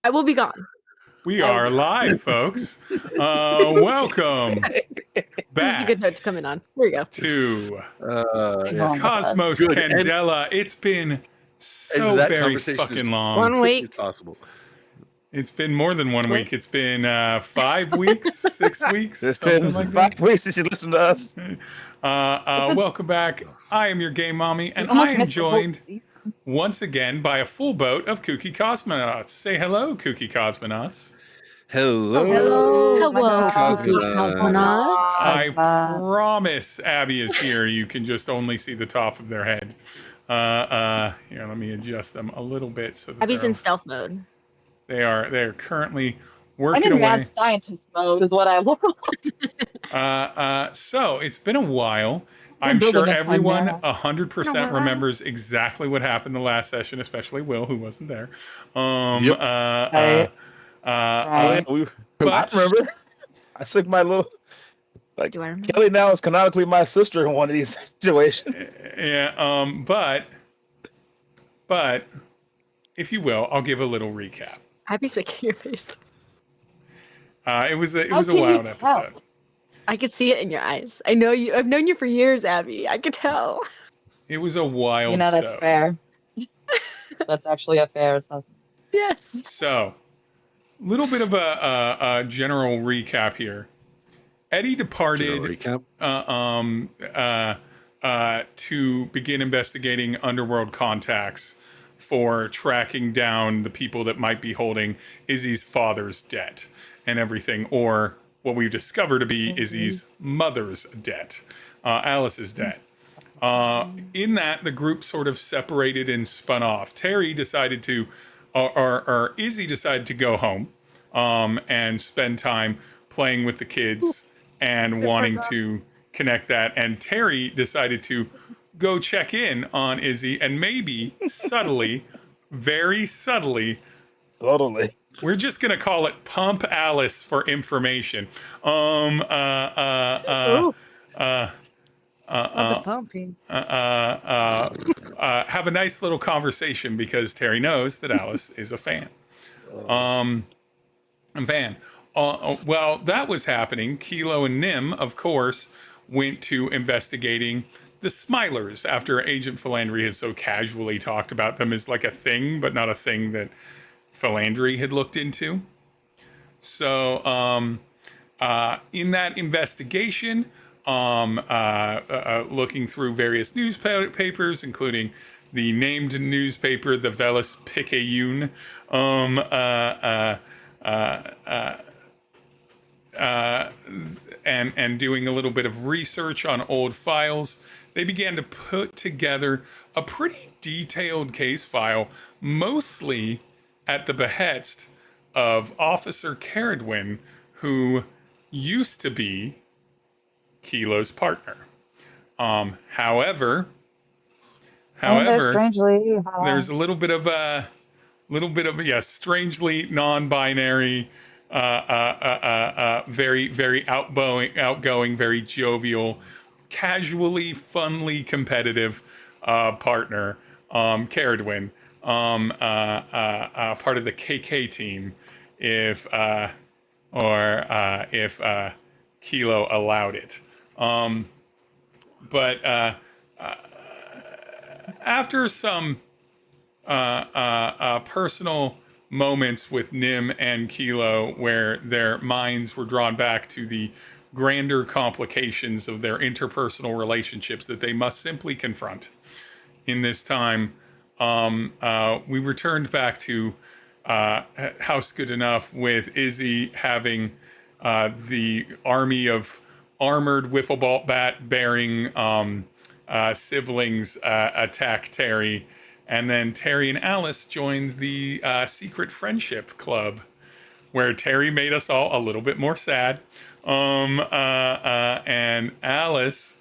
I will be gone. We are live, folks. Welcome This is a good back note to come in on. Here we go. to Yes. Cosmos Good. Candela. It's been so that very conversation fucking is long. 1 quickly week. possible. It's been more than 1 What? week. It's been 5 weeks, 6 weeks, It's something been like 5 that. weeks since you listened to us. Welcome back. I am your game mommy, and I almost am missed the whole joined season. once again by a full boat of kooky cosmonauts. Say hello, kooky cosmonauts. Hello. Hello, Cosmonauts. kooky cosmonauts. I promise Abby is here. You can just only see the top of their head. Here, let me adjust them a little bit so that Abby's in stealth mode. they're currently I'm working in away. mad scientist mode, is what I look like. So it's been a while. We're I'm building sure a time everyone now. 100% remembers exactly what happened the last session, especially Will, who wasn't there. Yep. Right. I But remember. I took my little. Like, Do I remember? Kelly now is canonically my sister in one of these situations. yeah, but if you will, I'll give a little recap. Abby's making your face. It was a How can you wild tell? episode. I could see it in your eyes. I know you. I've known you for years, Abby. I could tell. It was a wild. You know, that's show. fair. That's actually a fair assessment. Yes. So, little bit of a general recap here. Eddie departed General to begin investigating underworld contacts for tracking down the people that might be holding Izzy's father's debt and everything, or what we've discovered to be Izzy's mother's debt, Alice's debt. In that, the group sort of separated and spun off. Tery decided to, or Izzy decided to go home and spend time playing with the kids and wanting to connect that. And Tery decided to go check in on Izzy and maybe subtly, very subtly, Totally. we're just gonna call it Pump Alice for information. Ooh. The pumping. Have a nice little conversation because Tery knows that Alice is a fan. Well, that was happening. Kilo and Nim, of course, went to investigating the Smilers after Agent Philandry has so casually talked about them as like a thing, but not a thing that Philandry had looked into. So, in that investigation, looking through various newspapers, including the named newspaper, the Velis Picayune, and doing a little bit of research on old files, they began to put together a pretty detailed case file, mostly at the behest of Officer Caradwin, who used to be Kilo's partner. However, strangely, there's a little bit of a strangely non-binary, very, very outgoing, very jovial, casually, funly competitive partner, Caradwin, part of the KK team, if Kilo allowed it. But after some personal moments with Nim and Kilo, where their minds were drawn back to the grander complications of their interpersonal relationships that they must simply confront in this time, we returned back to House Gutenuff with Izzy having the army of armored wiffle ball bat bearing siblings attack Tery, and then Tery and Alice joined the secret friendship club, where Tery made us all a little bit more sad, and Alice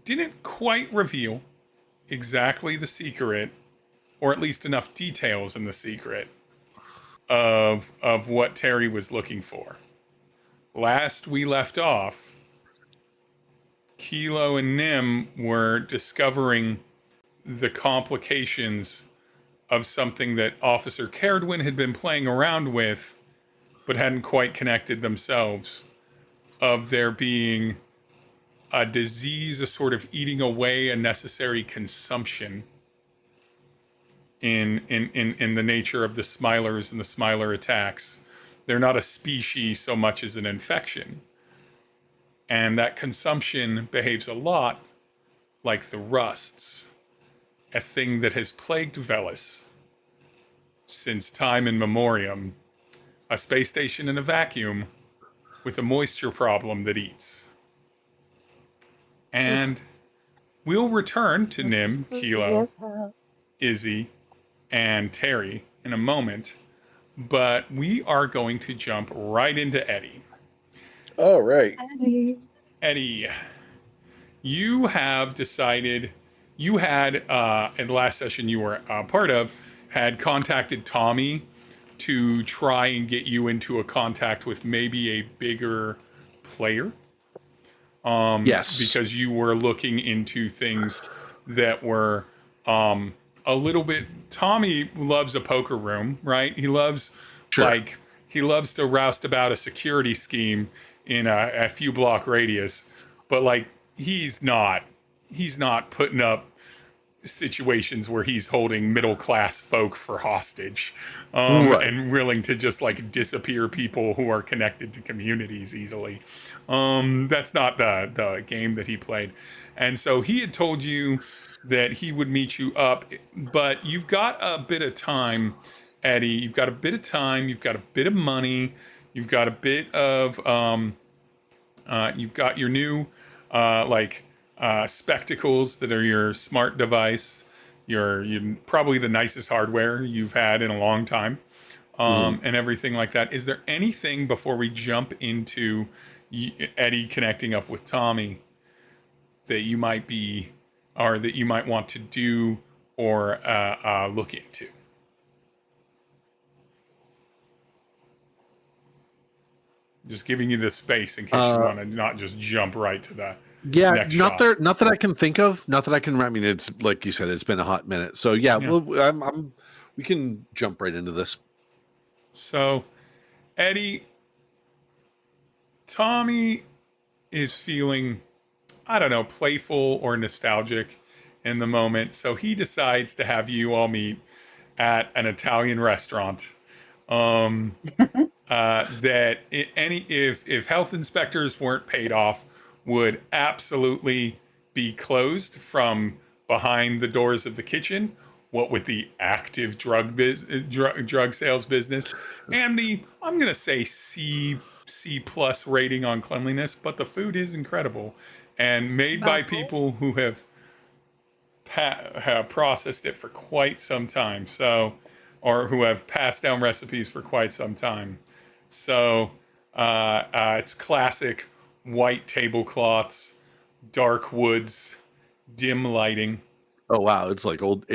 didn't quite reveal exactly the secret, or at least enough details in the secret of what Tery was looking for. Last we left off, Kilo and Nim were discovering the complications of something that Officer Caradwin had been playing around with, but hadn't quite connected themselves, of there being a disease, a sort of eating away a necessary consumption in the nature of the Smilers and the Smiler attacks. They're not a species so much as an infection. And that consumption behaves a lot like the rusts, a thing that has plagued Velis since time immemorium, a space station in a vacuum with a moisture problem that eats. And we'll return to Nim, Kilo, Izzy, and Tery in a moment, but we are going to jump right into Eddie. All right. Eddie, you have decided, you had, in the last session you were part of, had contacted Tommy to try and get you into a contact with maybe a bigger player. Yes. Because you were looking into things that were a little bit. Tommy loves a poker room, right? He loves he loves to roust about a security scheme in a few block radius, but like he's not putting up situations where he's holding middle class folk for hostage, and willing to just like disappear people who are connected to communities easily. That's not the game that he played. And so he had told you that he would meet you up, but you've got a bit of time, Eddie. You've got a bit of time. You've got a bit of money. You've got a bit of you've got your new spectacles that are your smart device. You're probably the nicest hardware you've had in a long time, and everything like that. Is there anything before we jump into Eddie connecting up with Tommy that you might be, or that you might want to do or look into? Just giving you the space in case you want to not just jump right to the next shot. Not that I can think of. Not that I can. I mean, it's like you said, it's been a hot minute. So yeah. Well, we can jump right into this. So, Eddie, Tommy is feeling, I don't know, playful or nostalgic in the moment. So he decides to have you all meet at an Italian restaurant. That if health inspectors weren't paid off, would absolutely be closed from behind the doors of the kitchen. What with the active drug sales business and the, I'm gonna say C plus rating on cleanliness, but the food is incredible and made by people who have processed it for quite some time. So, or who have passed down recipes for quite some time. So it's classic white tablecloths, dark woods, dim lighting. Oh wow, it's old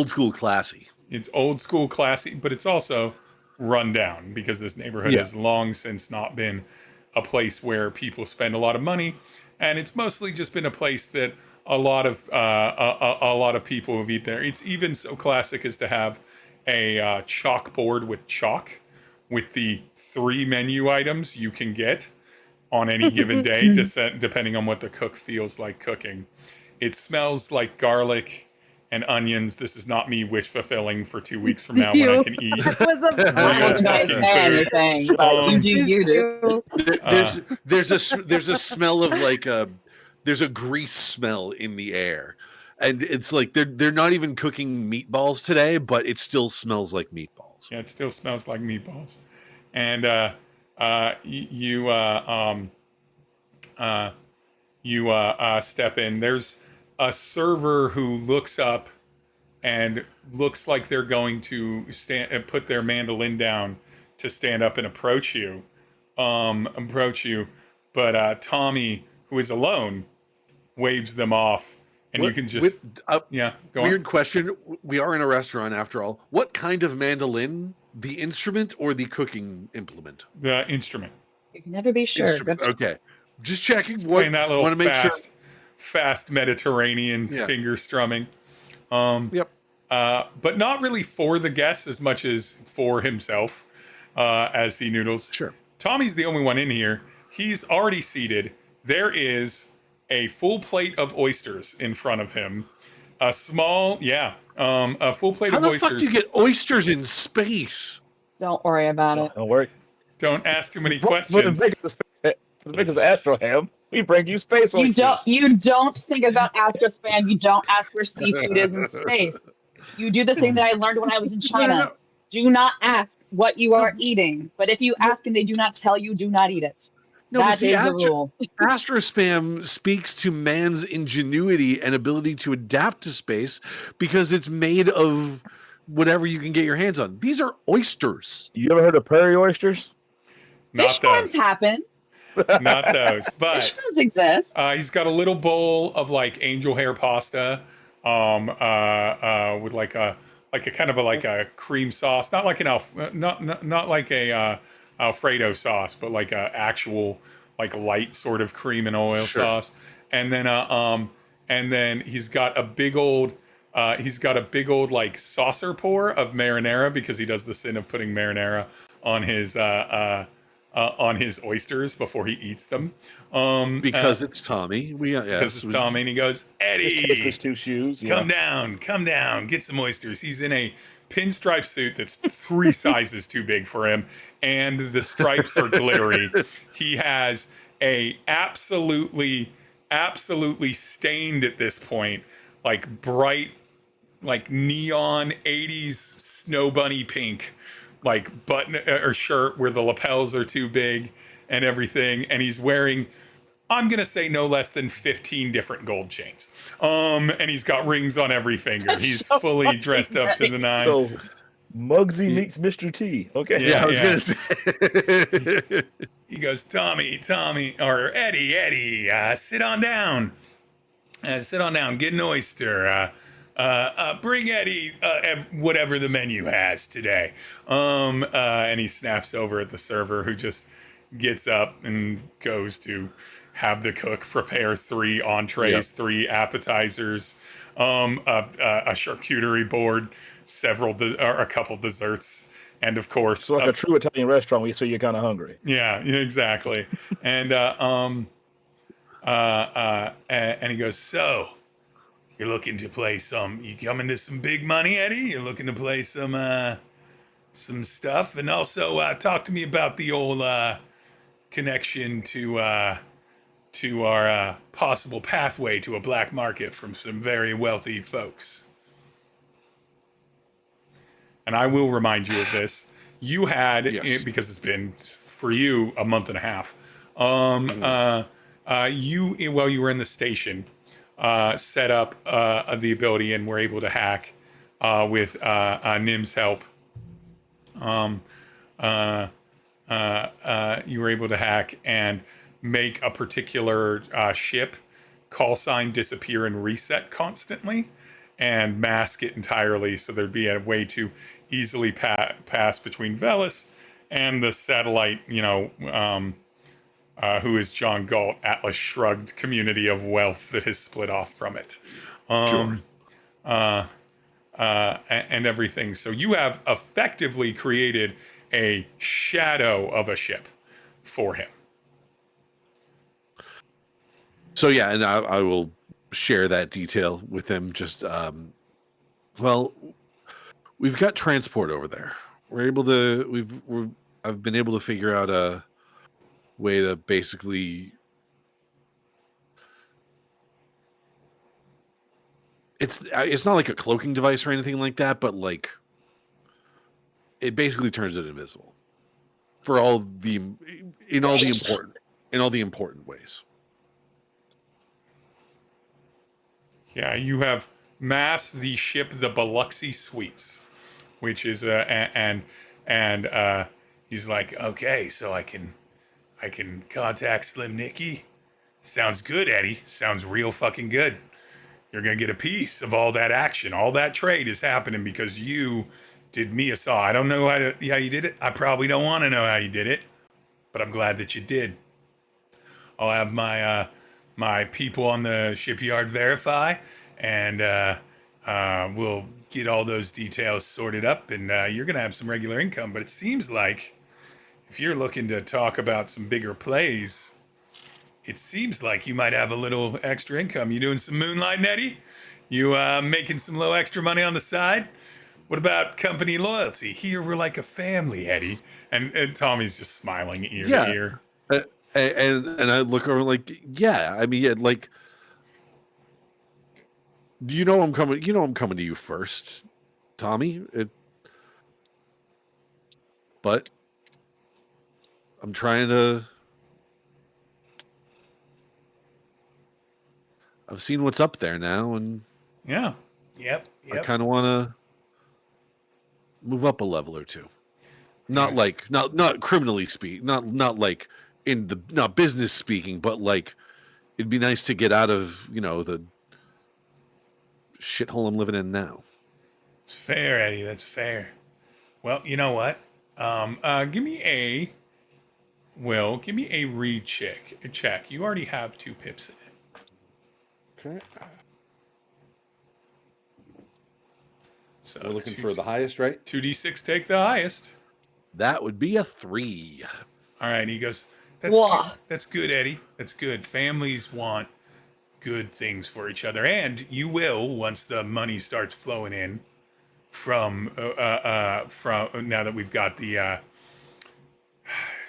school classy. It's old school classy, but it's also run down because this neighborhood has long since not been a place where people spend a lot of money, and it's mostly just been a place that a lot of people have eaten there. It's even so classic as to have a chalkboard with chalk with the 3 menu items you can get on any given day, depending on what the cook feels like cooking. It smells like garlic and onions. This is not me wish fulfilling for 2 weeks from now when I can eat. I wasn't going to say anything, but you do. There's a smell of there's a grease smell in the air, and it's like they're not even cooking meatballs today, but it still smells like meatballs. Yeah, it still smells like meatballs, and you step in. There's a server who looks up and looks like they're going to stand and put their mandolin down to stand up and approach you. But Tommy, who is alone, waves them off, and you can just go weird on. Question. We are in a restaurant after all. What kind of mandolin? The instrument or the cooking implement? The instrument. You can never be sure. Okay. Just checking. Playing that little Want to make sure. fast Mediterranean finger strumming. Yep. But not really for the guests as much as for himself as he noodles. Sure. Tommy's the only one in here. He's already seated. There is a full plate of oysters in front of him. A full plate How of the oysters. fuck do you get oysters in space? Don't worry about it. Don't worry. Don't ask too many For questions. the biggest Astro Ham, we bring you space oysters. You don't think about Astrospam. You don't ask where seafood is in space. You do the thing that I learned when I was in China. No. Do not ask what you are eating. But if you ask and they do not tell you, do not eat it. No, That is the rule. Astrospam speaks to man's ingenuity and ability to adapt to space because it's made of whatever you can get your hands on. These are oysters. You ever heard of prairie oysters? Fish Not farms those. happen. Not those. Fish But farms exist. he's got a little bowl of like angel hair pasta, with like a kind of a cream sauce, not like not like a Alfredo sauce, but like a actual like light sort of cream and oil sauce. And then he's got a big old like saucer pour of marinara because he does the sin of putting marinara on his oysters before he eats them. Because it's Tommy. Because it's Tommy, and he goes, Eddie, Just takes his two shoes. come down, get some oysters. He's in a pinstripe suit that's 3 sizes too big for him, and the stripes are glittery. He has a absolutely stained at this point, like bright, like neon 80s snow bunny pink, like button or shirt where the lapels are too big and everything, and he's wearing, I'm gonna say, no less than 15 different gold chains. And he's got rings on every finger. That's He's so fully dressed up to the nine. So Muggsy meets Mr. T. Okay. Yeah. I was gonna say. He goes, Tommy, or Eddie, sit on down. Sit on down, get an oyster. Bring Eddie whatever the menu has today. And he snaps over at the server, who just gets up and goes to have the cook prepare 3 entrees, 3 appetizers, a charcuterie board, a couple desserts, and of course, So like a true Italian restaurant where you say you're kind of hungry. yeah, exactly. And and he goes, so you're looking to play you coming to some big money, Eddie? You're looking to play some stuff, and also talk to me about the old connection to our possible pathway to a black market from some very wealthy folks. And I will remind you of this. You had, because it's been for you a month and a half. You, while you were in the station, set up the ability and were able to hack with Nim's help. You were able to hack and make a particular ship call sign disappear and reset constantly, and mask it entirely, so there'd be a way to easily pass between Velis and the satellite, who is John Galt, Atlas Shrugged community of wealth that has split off from it. And everything. So you have effectively created a shadow of a ship for him. So yeah, and I will share that detail with him. Just we've got transport over there. I've been able to figure out a way to basically. It's not like a cloaking device or anything like that, but like it basically turns it invisible for all the important ways. Yeah, you have masked the ship, the Biloxi Suites, which is and he's like, okay, so I can contact Slim Nicky. Sounds good, Eddie. Sounds real fucking good. You're gonna get a piece of all that action. All that trade is happening because you did me a saw. I don't know how you did it. I probably don't want to know how you did it, but I'm glad that you did. I'll have my my people on the shipyard verify, and we'll get all those details sorted up, and you're gonna have some regular income. But it seems like if you're looking to talk about some bigger plays, it seems like you might have a little extra income. You doing some moonlighting, Eddie? You making some little extra money on the side? What about company loyalty? Here we're like a family, Eddie. And Tommy's just smiling ear to ear. And I look over like, yeah. I mean, yeah, like, you know, I'm coming. You know, I'm coming to you first, Tommy. But I'm trying to. I've seen what's up there now, and Yeah. Yep. I kind of want to move up a level or two. Not like not criminally speak, not like in the not business speaking, but like it'd be nice to get out of, you know, the shithole I'm living in now. It's fair, Eddie. That's fair. Well, you know what? Give me a read check. You already have 2 pips in it. Okay. So We're looking for the highest, right? 2d6, take the highest. That would be a 3. All right, he goes, that's good. That's good, Eddie. That's good. Families want good things for each other, and you will once the money starts flowing in from now that we've got the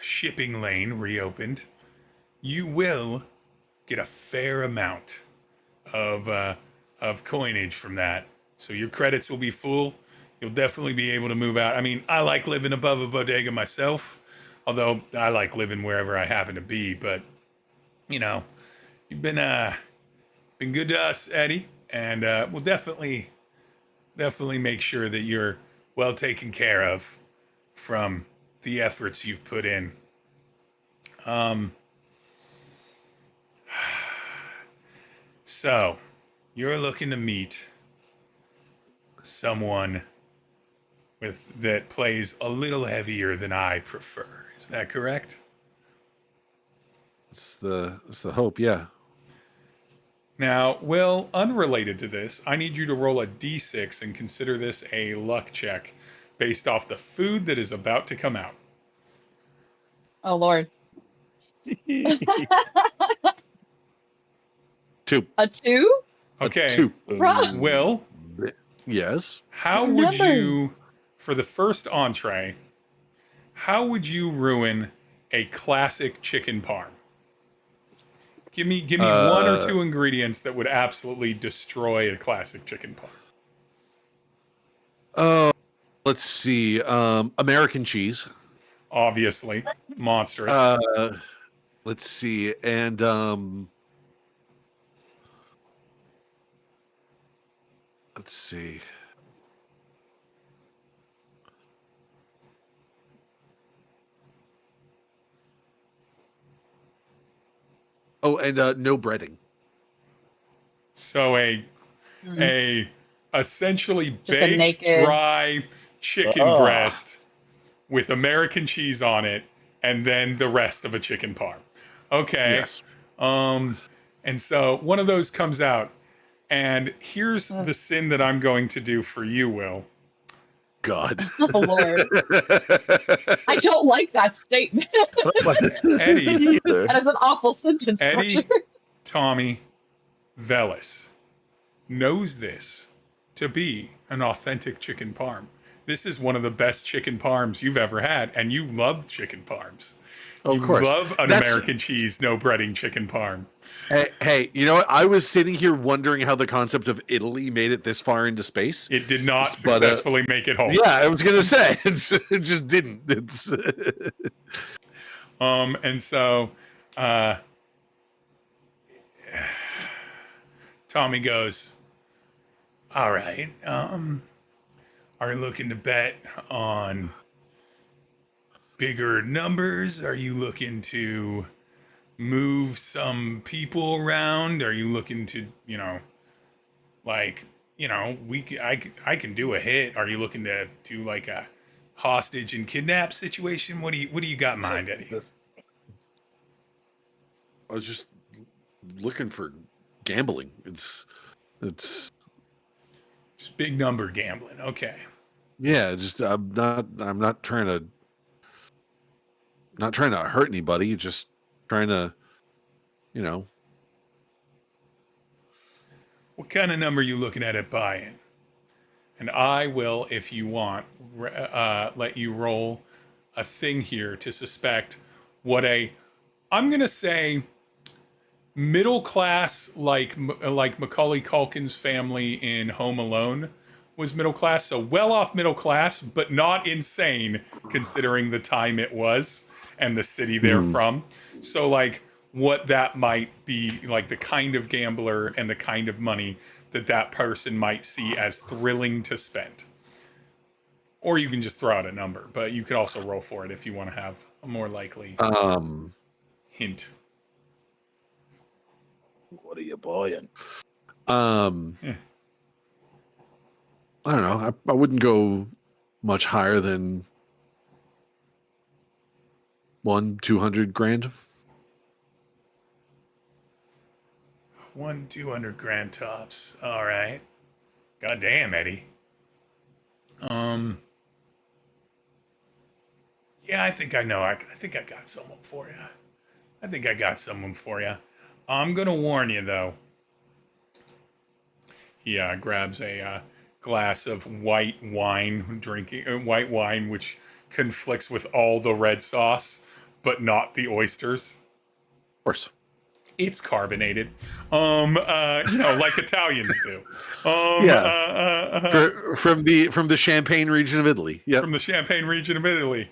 shipping lane reopened. You will get a fair amount of coinage from that. So your credits will be full. You'll definitely be able to move out. I mean, I like living above a bodega myself, although I like living wherever I happen to be. But, you know, you've been good to us, Eddie, and we'll definitely make sure that you're well taken care of from the efforts you've put in. So, you're looking to meet someone that plays a little heavier than I prefer. Is that correct? It's the hope, yeah. Now, Will, unrelated to this, I need you to roll a d6 and consider this a luck check based off the food that is about to come out. Oh, Lord. 2. A 2? Okay. 2. Will, Yes. how would you, for the first entree, how would you ruin a classic chicken parm? Give me 1 or 2 ingredients that would absolutely destroy a classic chicken parm. Let's see. American cheese. Obviously, monstrous. Let's see. And let's see. Oh, and no breading. So a essentially Just a baked naked- dry chicken breast with American cheese on it, and then the rest of a chicken parm. Okay. Yes. And so one of those comes out, and here's the sin that I'm going to do for you, Will. God. Oh, Lord. I don't like that statement. Eddie, That is an awful sentence Eddie, structure. Tommy, Velis knows this to be an authentic chicken parm. This is one of the best chicken parms you've ever had, and you love chicken parms. Of course. You love an American cheese, no breading chicken parm. Hey, you know what? I was sitting here wondering how the concept of Italy made it this far into space. It did not successfully make it home. Yeah, I was gonna say it just didn't. It's and so Tommy goes, all right, are you looking to bet on bigger numbers? Are you looking to move some people around? Are you looking to, I can do a hit. Are you looking to do like a hostage and kidnap situation? What do you got in mind, Eddie? I was just looking for gambling. It's Just big number gambling. Okay. yeah. Just I'm not trying to hurt anybody. Just trying to, you know. What kind of number are you looking at buy-in? And I will, if you want, let you roll a thing here to suspect what I'm going to say middle class, like Macaulay Culkin's family in Home Alone was middle class. So well off middle class, but not insane considering the time it was and the city they're from. So like what that might be, like the kind of gambler and the kind of money that person might see as thrilling to spend. Or you can just throw out a number, but you could also roll for it if you want to have a more likely hint. What are you buying? I don't know. I wouldn't go much higher than 200 grand. 200 grand tops. All right. God damn, Eddie. Yeah, I think I know. I think I got someone for you. I'm gonna warn you though. He grabs a glass of white wine, white wine, which conflicts with all the red sauce, but not the oysters. Of course. It's carbonated, like Italians do. From the Champagne region of Italy. Yeah. From the Champagne region of Italy.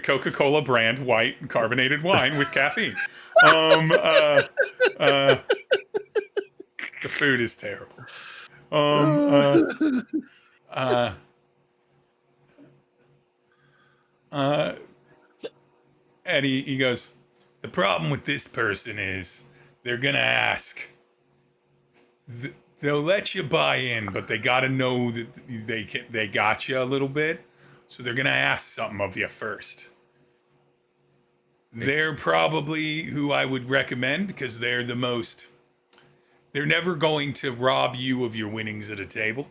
Coca-Cola brand white carbonated wine with caffeine. The food is terrible. Eddie, he goes, the problem with this person is they're gonna ask. They'll let you buy in, but they gotta know that they got you a little bit. So they're gonna ask something of you first. They're probably who I would recommend because they're the most. They're never going to rob you of your winnings at a table,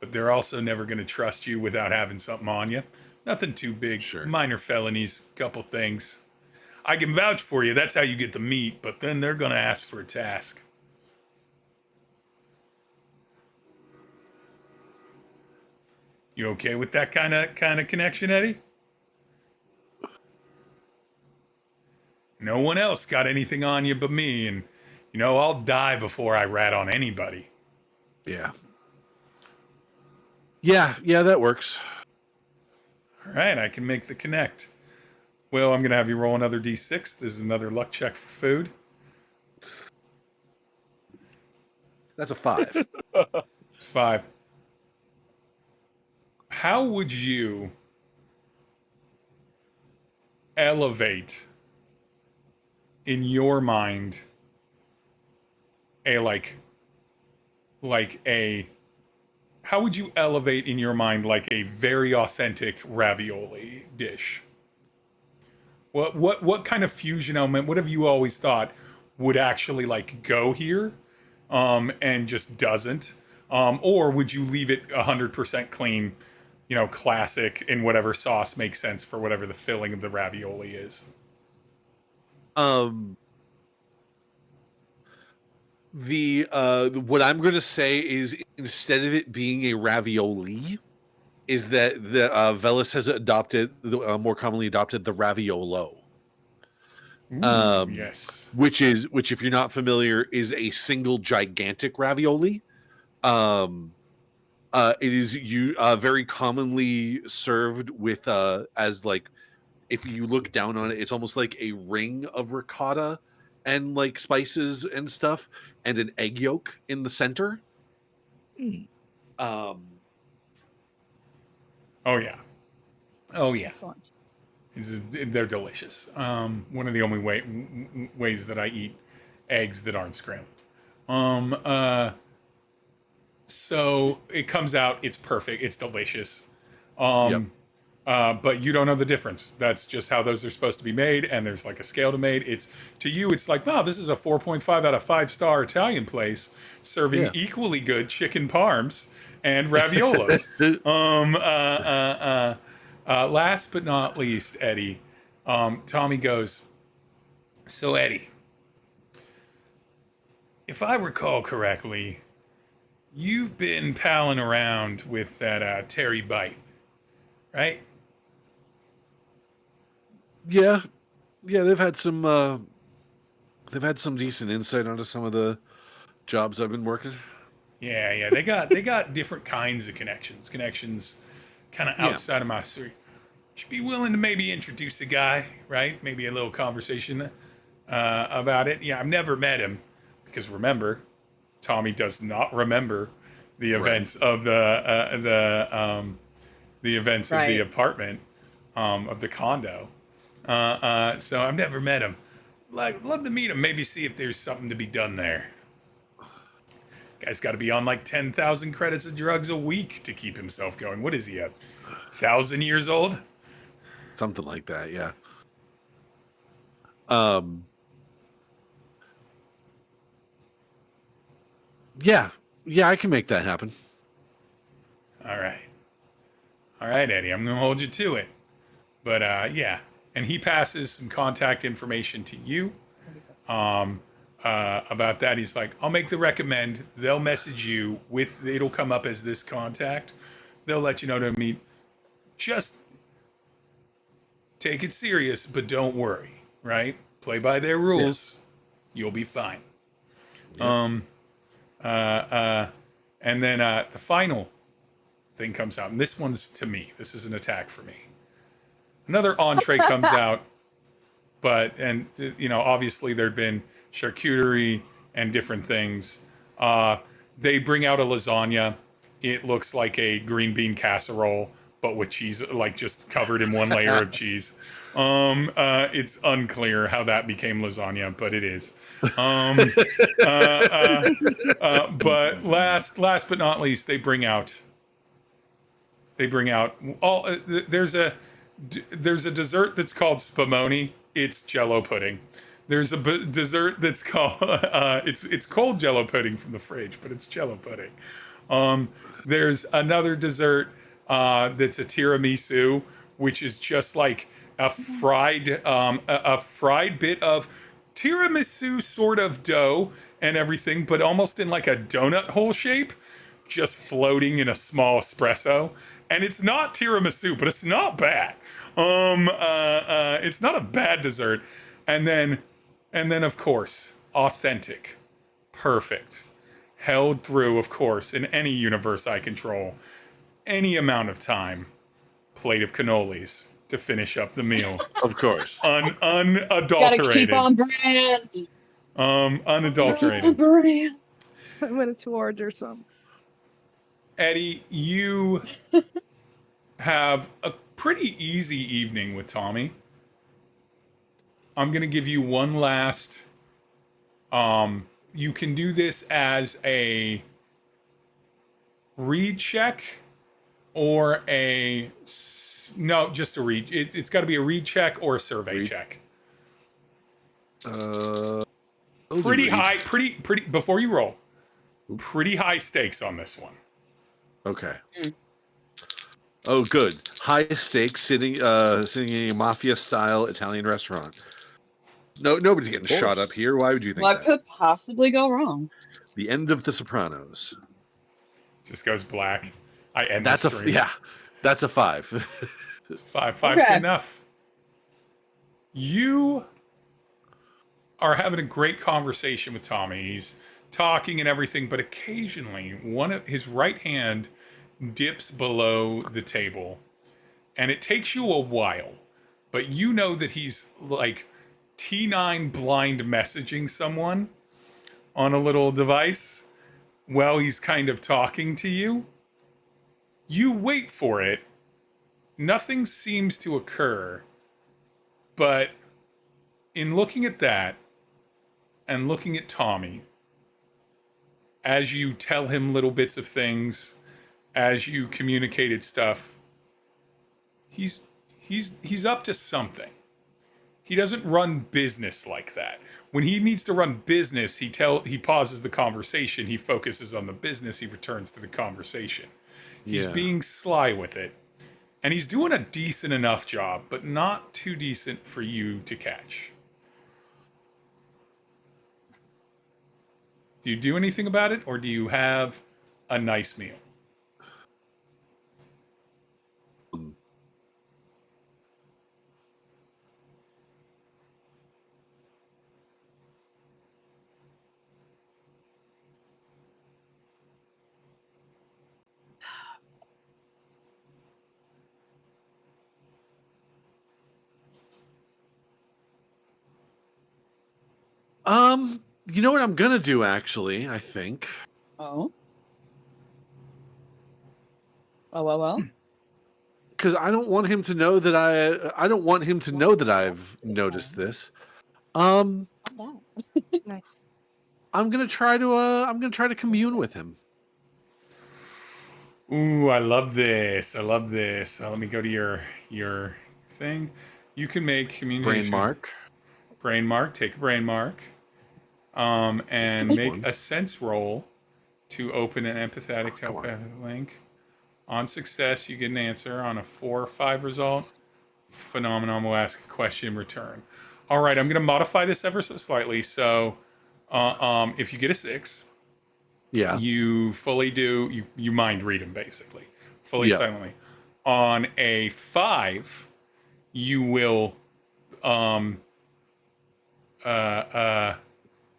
but they're also never going to trust you without having something on you. Nothing too big. Sure. Minor felonies, couple things. I can vouch for you. That's how you get the meat, but then they're going to ask for a task. You okay with that kind of connection, Eddie? No one else got anything on you but me, and I'll die before I rat on anybody. Yeah, that works. All right, I can make the connect. Well, I'm going to have you roll another d6. This is another luck check for food. That's a 5. 5. How would you elevate in your mind how would you elevate in your mind like a very authentic ravioli dish? What kind of fusion element, what have you always thought would actually like go here and just doesn't? Or would you leave it 100% clean, classic in whatever sauce makes sense for whatever the filling of the ravioli is? What I'm going to say is instead of it being a ravioli, is that the Velis has more commonly adopted the raviolo. Yes. Which if you're not familiar, is a single gigantic ravioli. It is very commonly served with as like, if you look down on it, it's almost like a ring of ricotta and like spices and stuff, and an egg yolk in the center. Oh yeah. Excellent. They're delicious. One of the only ways that I eat eggs that aren't scrambled. So it comes out, it's perfect, it's delicious. Yep. but you don't know the difference. That's just how those are supposed to be made, and there's like a scale to made. It's to you, it's like, wow, this is a 4.5 out of 5-star Italian place serving equally good chicken parms and raviolos. Last but not least, Eddie, Tommy goes, so Eddie, if I recall correctly, you've been palling around with that Tery bite, right? Yeah, they've had some decent insight onto some of the jobs I've been working. Yeah, they got different kinds of connections kind of outside of my street. Should be willing to maybe introduce a guy, right? Maybe a little conversation about it. Yeah, I've never met him because remember, Tommy does not remember the events of the events of the apartment of the condo. So I've never met him. Love to meet him. Maybe see if there's something to be done there. Guy's got to be on like 10,000 credits of drugs a week to keep himself going. What is he, 1,000 years old? Something like that, yeah. Yeah, I can make that happen. All right, Eddie, I'm going to hold you to it. But yeah, and he passes some contact information to you about that. He's like, I'll make the recommend. They'll message you with, it'll come up as this contact. They'll let you know to meet. Just take it serious, but don't worry, right? Play by their rules. You'll be fine. And then the final thing comes out, and this one's to me. This is an attack for me. Another entree comes out, and obviously there'd been charcuterie and different things. They bring out a lasagna. It looks like a green bean casserole, but with cheese, like just covered in one layer of cheese. It's unclear how that became lasagna, but it is. But last but not least, they bring out all. There's a dessert that's called spumoni. It's Jello pudding. There's a dessert that's called it's cold Jello pudding from the fridge, but it's Jello pudding. There's another dessert that's a tiramisu, which is just like a fried bit of tiramisu sort of dough and everything, but almost in like a donut hole shape, just floating in a small espresso. And it's not tiramisu, but it's not bad. It's not a bad dessert. And then of course, authentic, perfect, held through, of course, in any universe I control, any amount of time, plate of cannolis to finish up the meal. Of course. Unadulterated. Gotta keep on brand. Unadulterated. I'm gonna to order some. Eddie, you have a pretty easy evening with Tommy. I'm going to give you one last... you can do this as a read check or no, just a read. It's got to be a read check or a survey check. Pretty high, pretty, before you roll, pretty high stakes on this one. Okay. Oh, good. High stakes sitting in a mafia-style Italian restaurant. No, nobody's getting shot up here. Why would you think What could possibly go wrong? The end of The Sopranos. Just goes black. I end That's the stream. That's a 5. It's 5. 5's good enough. You are having a great conversation with Tommy. He's talking and everything, but occasionally his right hand dips below the table, and it takes you a while, but you know that he's like T9 blind messaging someone on a little device while he's kind of talking to you. You wait for it. Nothing seems to occur, but in looking at that and looking at Tommy, as you tell him little bits of things, as you communicated stuff, he's up to something. He doesn't run business like that. When he needs to run business, he pauses the conversation, he focuses on the business, he returns to the conversation. He's being sly with it. And he's doing a decent enough job, but not too decent for you to catch. Do you do anything about it, or do you have a nice meal? You know what I'm gonna do, actually, I think. Oh. Well. Because I don't want him to know that I don't want him to know that I've noticed this. Nice. I'm gonna try to commune with him. Ooh, I love this. I love this. Let me go to your thing. You can make communication. Brain mark. Take a brain mark. And make a sense roll to open an empathetic telepathic link. On success, you get an answer. On a 4 or 5 result, phenomenon will ask a question in return. All right, I'm going to modify this ever so slightly. So, if you get a 6, you fully do you mind read them basically, fully silently. On a 5, you will on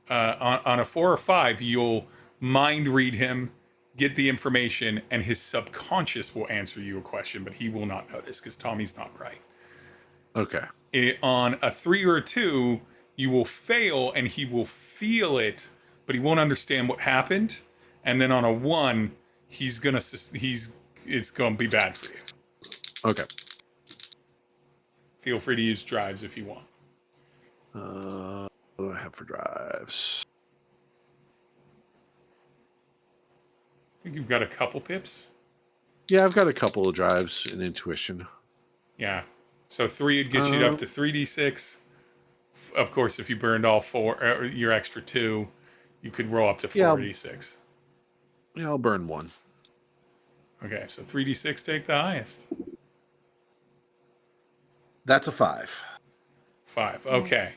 a 4 or 5, you'll mind read him, get the information, and his subconscious will answer you a question, but he will not notice because Tommy's not bright. Okay. On a 3 or a 2, you will fail and he will feel it, but he won't understand what happened. And then on a 1, it's gonna be bad for you. Okay. Feel free to use drives if you want. What do I have for drives? I think you've got a couple pips. Yeah, I've got a couple of drives in intuition. Yeah. So 3 would get you up to 3d6. Of course, if you burned all 4, your extra 2, you could roll up to 4d6. Yeah, I'll burn 1. Okay, so 3d6, take the highest. That's a 5. 5. Okay.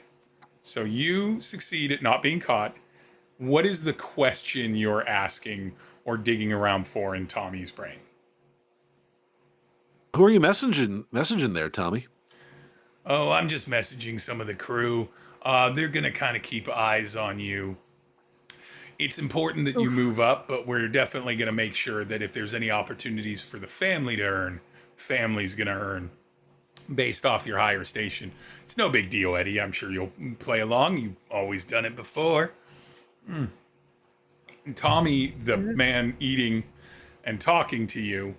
So you succeed at not being caught. What is the question you're asking or digging around for in Tommy's brain? Who are you messaging there, Tommy? Oh, I'm just messaging some of the crew. They're going to kind of keep eyes on you. It's important that you move up, but we're definitely going to make sure that if there's any opportunities for the family to earn, family's going to earn based off your higher station. It's no big deal, Eddie. I'm sure you'll play along. You've always done it before. And Tommy, the man eating and talking to you,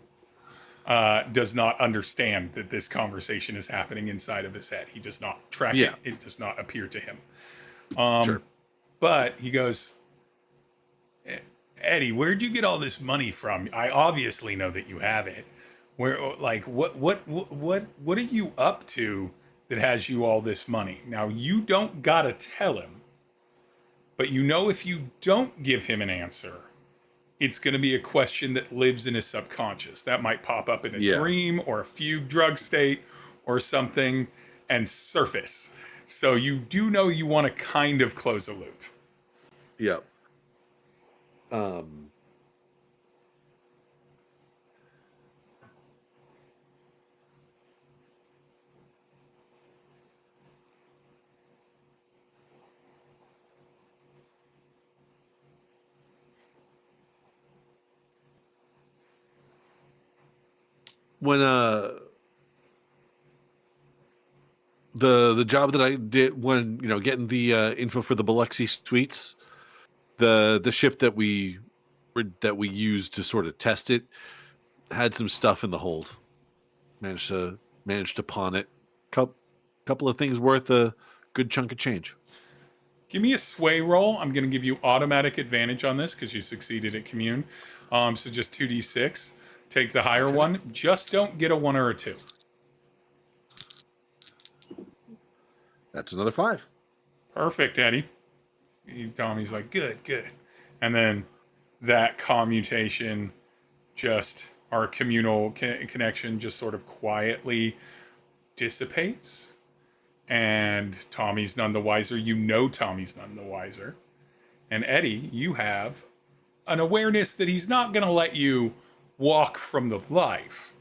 does not understand that this conversation is happening inside of his head. He does not track it. It does not appear to him. Sure. But he goes, Eddie, where'd you get all this money from? I obviously know that you have it. Where, like, what are you up to that has you all this money? Now, you don't gotta tell him, but you know if you don't give him an answer, it's going to be a question that lives in his subconscious. That might pop up in a dream or a fugue drug state or something and surface. So you do know you want to kind of close a loop. Yep. When the job that I did when getting the info for the Biloxi suites, the ship that we used to sort of test it had some stuff in the hold. Managed to pawn it. Couple of things worth a good chunk of change. Give me a sway roll. I'm going to give you automatic advantage on this because you succeeded at commune. So just 2d6. Take the higher one. Just don't get a 1 or a 2. That's another 5. Perfect, Eddie. Tommy's like, good. And then that commutation, just our communal connection just sort of quietly dissipates. And Tommy's none the wiser. You know Tommy's none the wiser. And Eddie, you have an awareness that he's not going to let you walk from the life,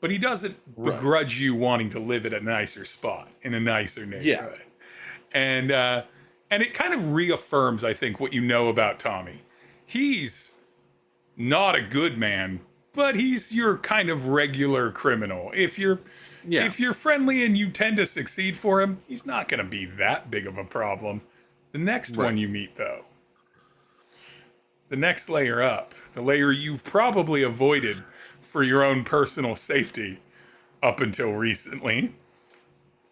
but he doesn't begrudge you wanting to live at a nicer spot in a nicer neighborhood. Yeah. And it kind of reaffirms, I think, what you know about Tommy. He's not a good man, but he's your kind of regular criminal. If you're friendly and you tend to succeed for him, he's not going to be that big of a problem. The next one you meet, though, the next layer up, the layer you've probably avoided for your own personal safety up until recently,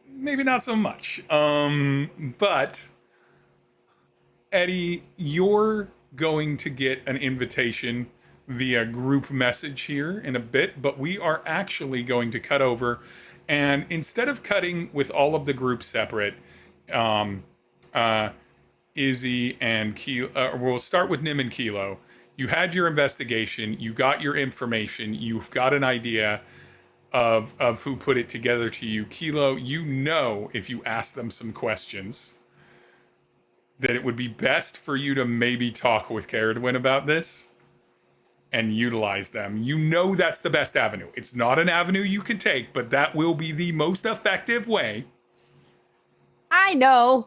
maybe not so much. But Eddie, you're going to get an invitation via group message here in a bit, but we are actually going to cut over, and instead of cutting with all of the groups separate, Izzy and Kilo, we'll start with Nim and Kilo. You had your investigation, you got your information, you've got an idea of who put it together to you. Kilo, you know if you ask them some questions that it would be best for you to maybe talk with Caradwin about this and utilize them. You know that's the best avenue. It's not an avenue you can take, but that will be the most effective way. I know.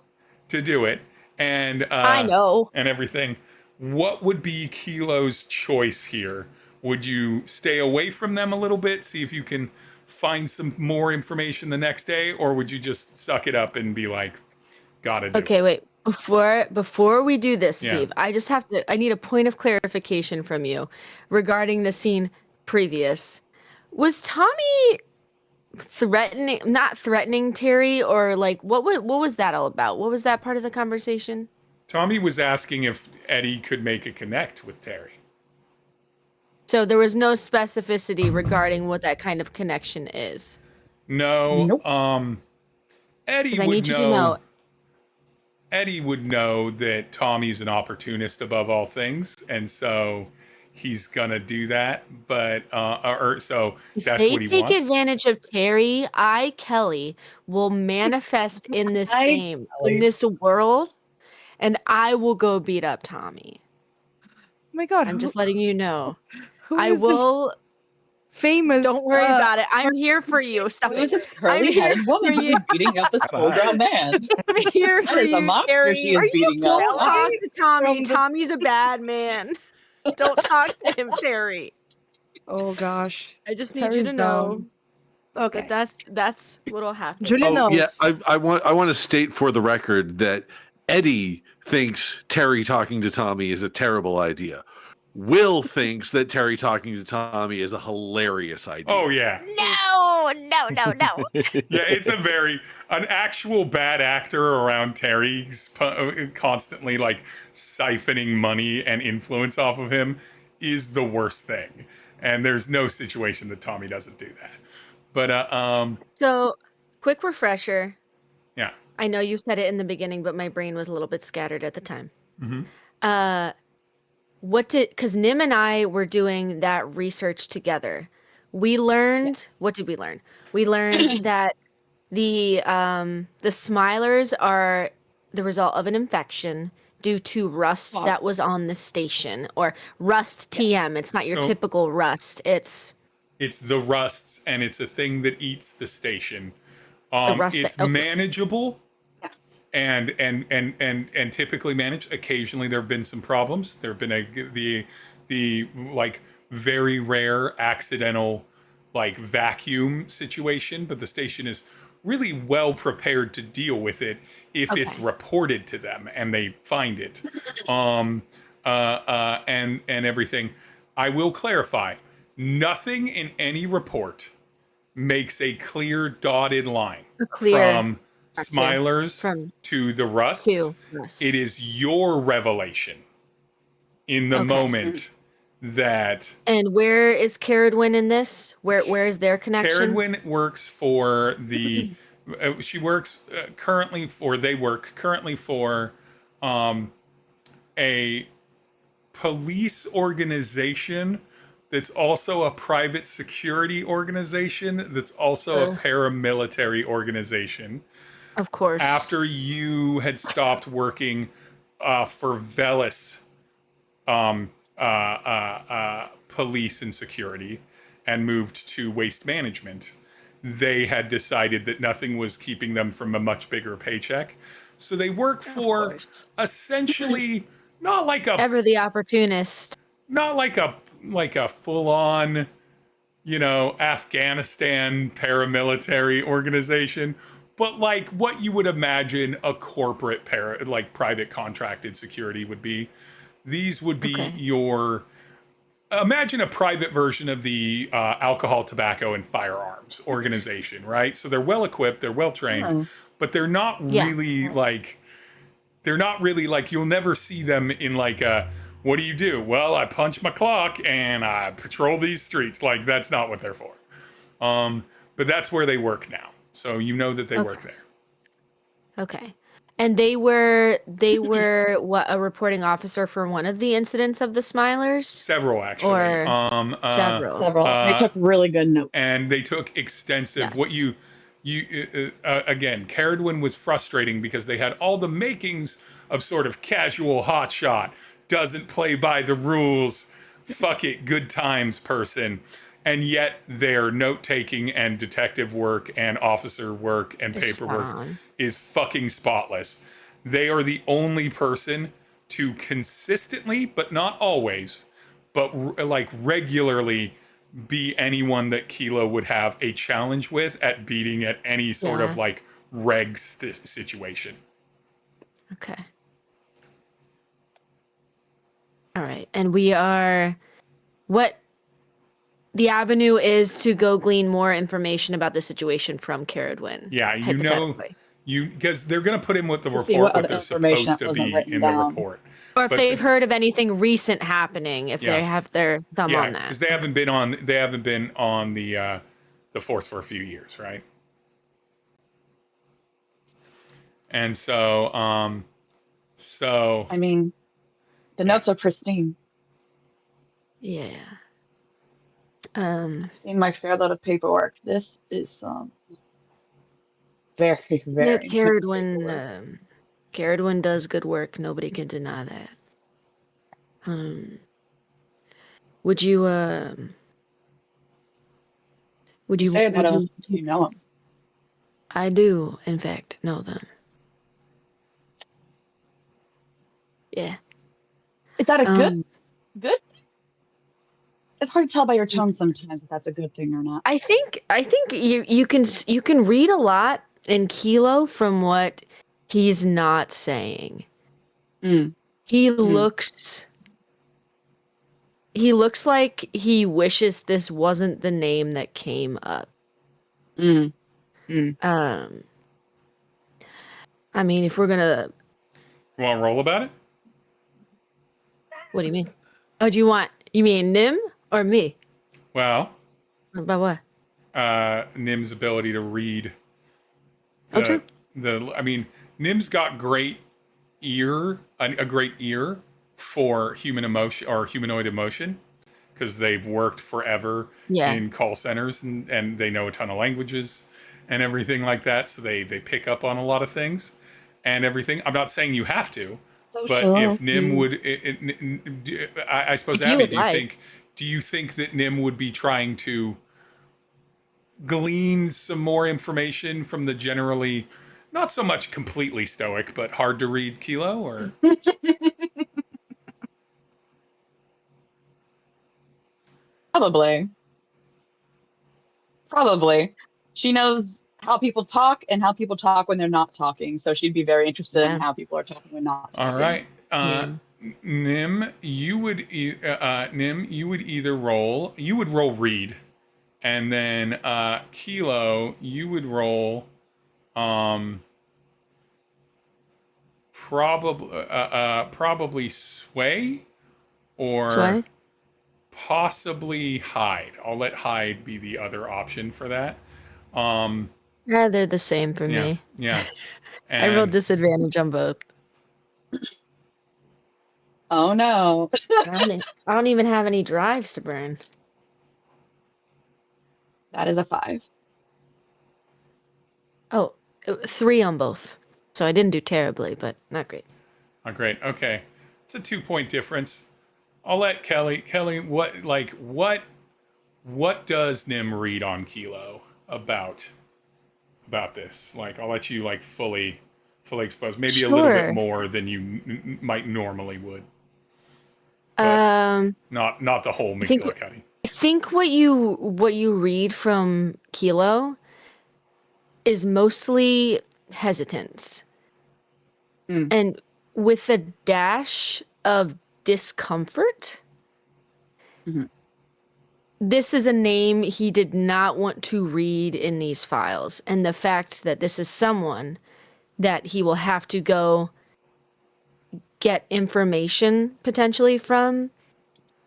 To do it. And I know. And everything. What would be Kilo's choice here? Would you stay away from them a little bit, see if you can find some more information the next day, or would you just suck it up and be like, gotta do it? Wait. Before we do this, Steve, I need a point of clarification from you regarding the scene previous. Was Tommy not threatening Tery, or like what was that all about? What was that part of the conversation? Tommy was asking if Eddie could make a connect with Tery. So there was no specificity regarding what that kind of connection is. No. Nope. Eddie I would need you know. to know. Eddie would know that Tommy's an opportunist above all things, and so he's gonna do that. But so if that's they what he take wants. advantage of Tery, Kelly, will manifest in this game, in this world, and I will go beat up Tommy. Oh my God. I'm just letting you know. Who I is will. this famous? Don't worry about it. I'm here for you. Stop Who is it. this curly-headed woman for you. beating up this full-grown man? I'm here That for is a you, monster Tery. she is beating up. Don't talk to Tommy. From the- Tommy's a bad man. Don't talk to him, Tery. Oh gosh. I just need you Tery's to know down. Okay. that that's what'll happen. Julia knows. Yeah, I want to state for the record that Eddie thinks Tery talking to Tommy is a terrible idea. Will thinks that Tery talking to Tommy is a hilarious idea. Oh yeah. No. Yeah, it's an actual bad actor around Tery, constantly like siphoning money and influence off of him is the worst thing. And there's no situation that Tommy doesn't do that. But So, quick refresher. Yeah. I know you said it in the beginning, but my brain was a little bit scattered at the time. Mm-hmm. Because Nim and I were doing that research together. We learned, what did we learn? We learned that the Smilers are the result of an infection due to rust that was on the station, or rust TM. It's not your typical rust. It's the rusts, and it's a thing that eats the station. It's manageable. And typically managed. Occasionally there have been some problems. There have been the like very rare accidental like vacuum situation, but the station is really well prepared to deal with it if it's reported to them and they find it. And everything. I will clarify, nothing in any report makes a clear dotted line from Smilers to the rusts. It is your revelation in the moment that. And where is Caradwin in this? Where is their connection? Caradwin works for the She works currently for. They work currently for a police organization that's also a private security organization that's also a Ugh. paramilitary organization. Of course. After you had stopped working for Velis police and security and moved to waste management, they had decided that nothing was keeping them from a much bigger paycheck. So they work for course. essentially not like a Ever the opportunist. not like a full on, you know, Afghanistan paramilitary organization, but like what you would imagine a corporate like private contracted security would be. These would be Okay. your imagine a private version of the alcohol, tobacco, and firearms organization, right? So they're well equipped, they're well trained, but they're not Yeah. really like you'll never see them in like a what do you do? Well, I punch my clock and I patrol these streets. Like that's not what they're for. But that's where they work now. So you know that they work there. Okay. And they were what, a reporting officer for one of the incidents of the Smilers? Several actually. Or several. They took really good notes. And they took extensive. What you again, Caradwin was frustrating because they had all the makings of sort of casual hotshot, doesn't play by the rules, fuck it, good times person. And yet their note-taking and detective work and officer work and paperwork is fucking spotless. They are the only person to consistently, but not always, but like regularly be anyone that Kilo would have a challenge with at beating at any sort of like reg situation. Okay. All right. And we are what the avenue is to go glean more information about the situation from Caradwin. Yeah, you know, because they're going to put in with the report what they're supposed to be in the report. Or if they've heard of anything recent happening, if they have their thumb on that. Because they haven't been on the force for a few years, right? And so I mean, the notes are pristine. Yeah. I've seen my fair load of paperwork. This is very, very Caradwin Caradwin does good work. Nobody can deny that. Would you say about us? You know them. I do, in fact, know them. Yeah. Is that a good? It's hard to tell by your tone sometimes if that's a good thing or not. I think you can read a lot in Kilo from what he's not saying. He looks like he wishes this wasn't the name that came up. I mean, if we're gonna, you want to roll about it? What do you mean? Oh, you mean Nim or me? Well, about what? Nim's ability to read. True. I mean, Nim's got a great ear for human emotion or humanoid emotion because they've worked forever in call centers and they know a ton of languages and everything like that. So they pick up on a lot of things and everything. I'm not saying you have to, but if Nim would, I suppose, Abby, do you think that Nim would be trying to glean some more information from the generally not so much completely stoic, but hard to read Kilo? Or Probably. She knows how people talk and how people talk when they're not talking. So she'd be very interested in how people are talking when not talking. All right. Nim, you would either roll read, and then Kilo, you would roll probably sway or possibly hide. I'll let hide be the other option for that. Yeah, they're the same for me. Yeah. I rolled And disadvantage on both. Oh no. I don't even have any drives to burn. That is a 5. Oh, 3 on both. So I didn't do terribly, but not great. oh, great. Okay. It's a 2-point difference. I'll let Kelly. Kelly, what does Nim read on Kilo about this? Like, I'll let you like fully expose. Maybe a little bit Sure. more than you might normally would. But not the whole McGillicuddy. I think what you read from Kilo is mostly hesitance. And with a dash of discomfort. Mhm. This is a name he did not want to read in these files. And the fact that this is someone that he will have to go get information potentially from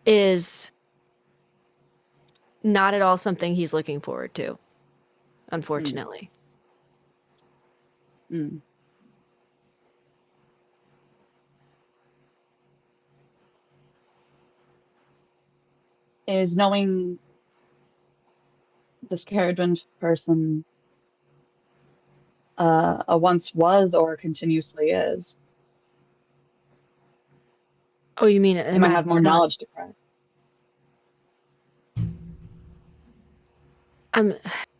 is not at all something he's looking forward to, unfortunately. Mm. Is knowing this Caradwin person a once was or continuously is. Oh, you mean They might have more knowledge to crack.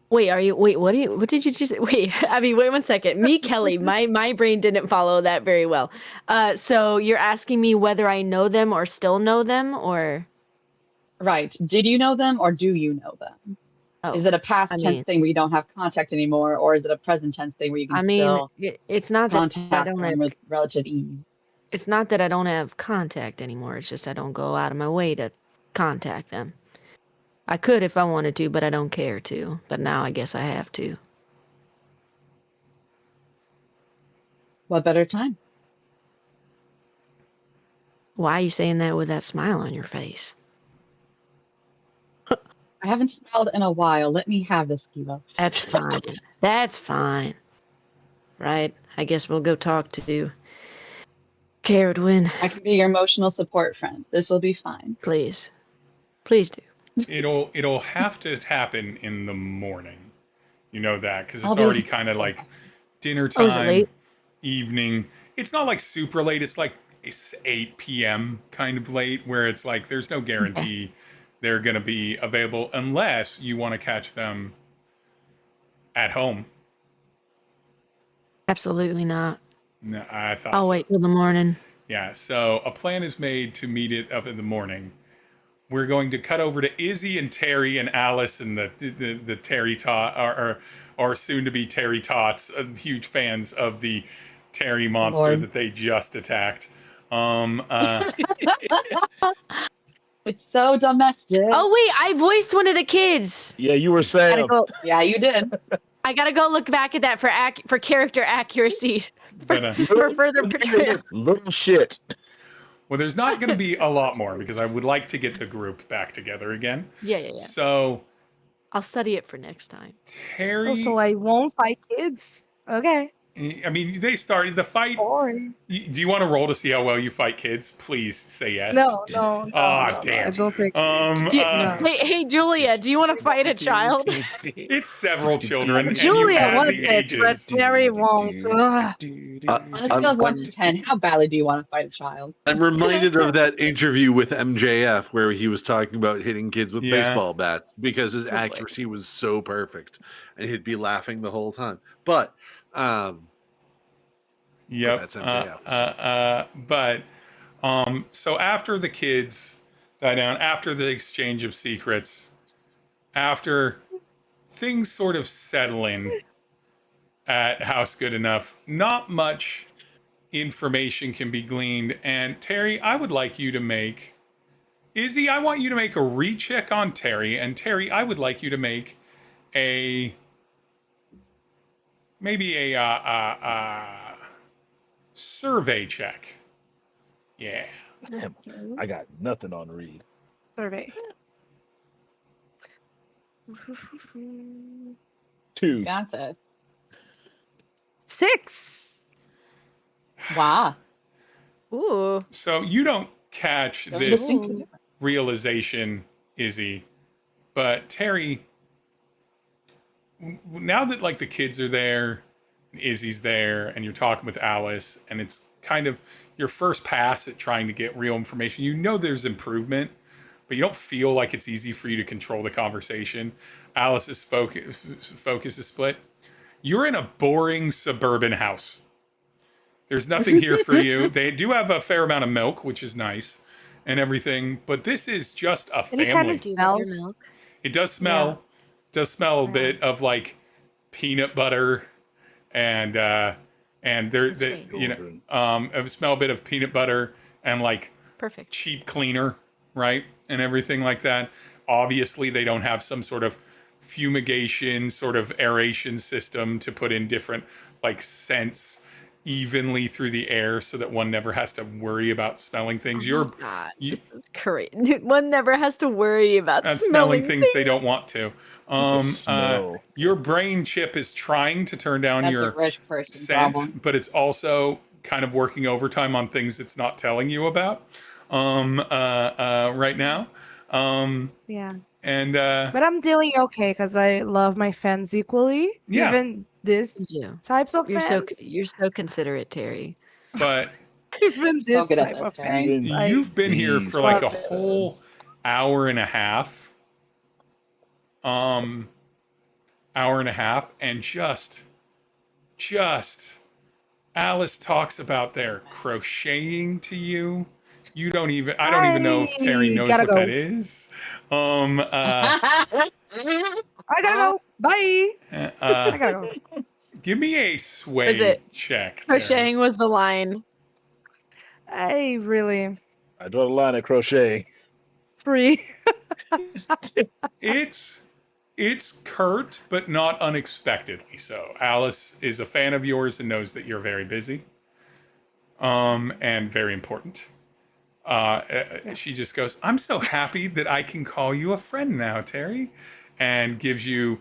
What did you just wait? I mean, wait 1 second. Me, Kelly, my brain didn't follow that very well. So you're asking me whether I know them or still know them, or Right. Did you know them or do you know them? Is it a past tense thing where you don't have contact anymore, or is it a present tense thing where you can still it's not that I contact don't them have, with relative ease? it's not that I don't have contact anymore. It's just I don't go out of my way to contact them. I could if I wanted to, but I don't care to. But now I guess I have to. What better time? Why are you saying that with that smile on your face? I haven't smiled in a while. Let me have this, Kilo. That's fine. That's fine. Right? I guess we'll go talk to Caradwin. I can be your emotional support friend. This will be fine. Please. Please do. It'll have to happen in the morning. You know that, because it's I'll be- already kind of like dinner Oh, is it time, late? evening. It's not like super late. It's like it's 8 p.m. kind of late, where it's like there's no guarantee they're going to be available unless you want to catch them at home. Absolutely not. No, I thought I'll so. wait till the morning. Yeah, so a plan is made to meet it up in the morning. We're going to cut over to Izzy and Tery and Alice and the Tery Tot or soon to be Tery Tots, huge fans of the Tery monster Lord. that they just attacked. It's so domestic. Oh wait, I voiced one of the kids. Yeah, you were Gotta Sam. go, Yeah, you did. I gotta go look back at that for character accuracy But for further portrayal. Little shit. well, there's not going to be a lot more because I would like to get the group back together again. Yeah. So I'll study it for next time. Tery, Oh, so I won't fight kids. Okay. I mean, they started the fight. Boring. Do you want to roll to see how well you fight kids? Please say yes. No. Ah, no, damn. I don't think. Hey, Julia, do you want to fight a child? It's several children. and you Julia add wants the it, but ages. Terry won't. Ugh. On a scale of 1 to 10, how badly do you want to fight a child? I'm reminded of that interview with MJF where he was talking about hitting kids with Yeah. baseball bats because his boy. accuracy was so perfect, and he'd be laughing the whole time. But Yep. that's MJF. So after the kids die down, after the exchange of secrets, after things sort of settle in at House Gutenuff, not much information can be gleaned. And Tery, I would like you to make Izzy, I want you to make a recheck on Tery, and Tery, I would like you to make maybe a survey check. Yeah. Damn, I got nothing on read. Survey. 2. Got this. 6. Wow. Ooh. So you don't catch Those this things were different. realization, Izzy, but Tery, now that like the kids are there, Izzy's there, and you're talking with Alice, and it's kind of your first pass at trying to get real information. You know there's improvement, but you don't feel like it's easy for you to control the conversation. Alice's focus is split. You're in a boring suburban house. There's nothing here for you. They do have a fair amount of milk, which is nice, and everything, but this is just a Any kind family. of smells. It does smell. Yeah. Does smell a Yeah. bit of like peanut butter, and That's great. I smell a bit of peanut butter and like Perfect. cheap cleaner, right, and everything like that. Obviously, they don't have some sort of fumigation, sort of aeration system to put in different like scents evenly through the air so that one never has to worry about smelling things. God, this is great. One never has to worry about Smelling things they don't want to. Smell. Your brain chip is trying to turn down That's your a rich person scent, problem. but it's also kind of working overtime on things it's not telling you about right now. Yeah. And But I'm dealing okay because I love my fans equally. Yeah. Even this You. types of You're fans. you're so considerate, Tery. but Even this good at type that, of Terry. fans. I you've been here for like a love it. whole hour and a half. Hour and a half, and just Alice talks about their crocheting to you. You don't even I don't even know if Tery knows gotta what go. that is. I gotta go. Bye. I gotta go. Give me a Is sway it check. Tery. Crocheting was the line. I really I draw the line at crochet. 3. It's curt, but not unexpectedly so. Alice is a fan of yours and knows that you're very busy, and very important. She just goes, "I'm so happy that I can call you a friend now, Tery," and gives you,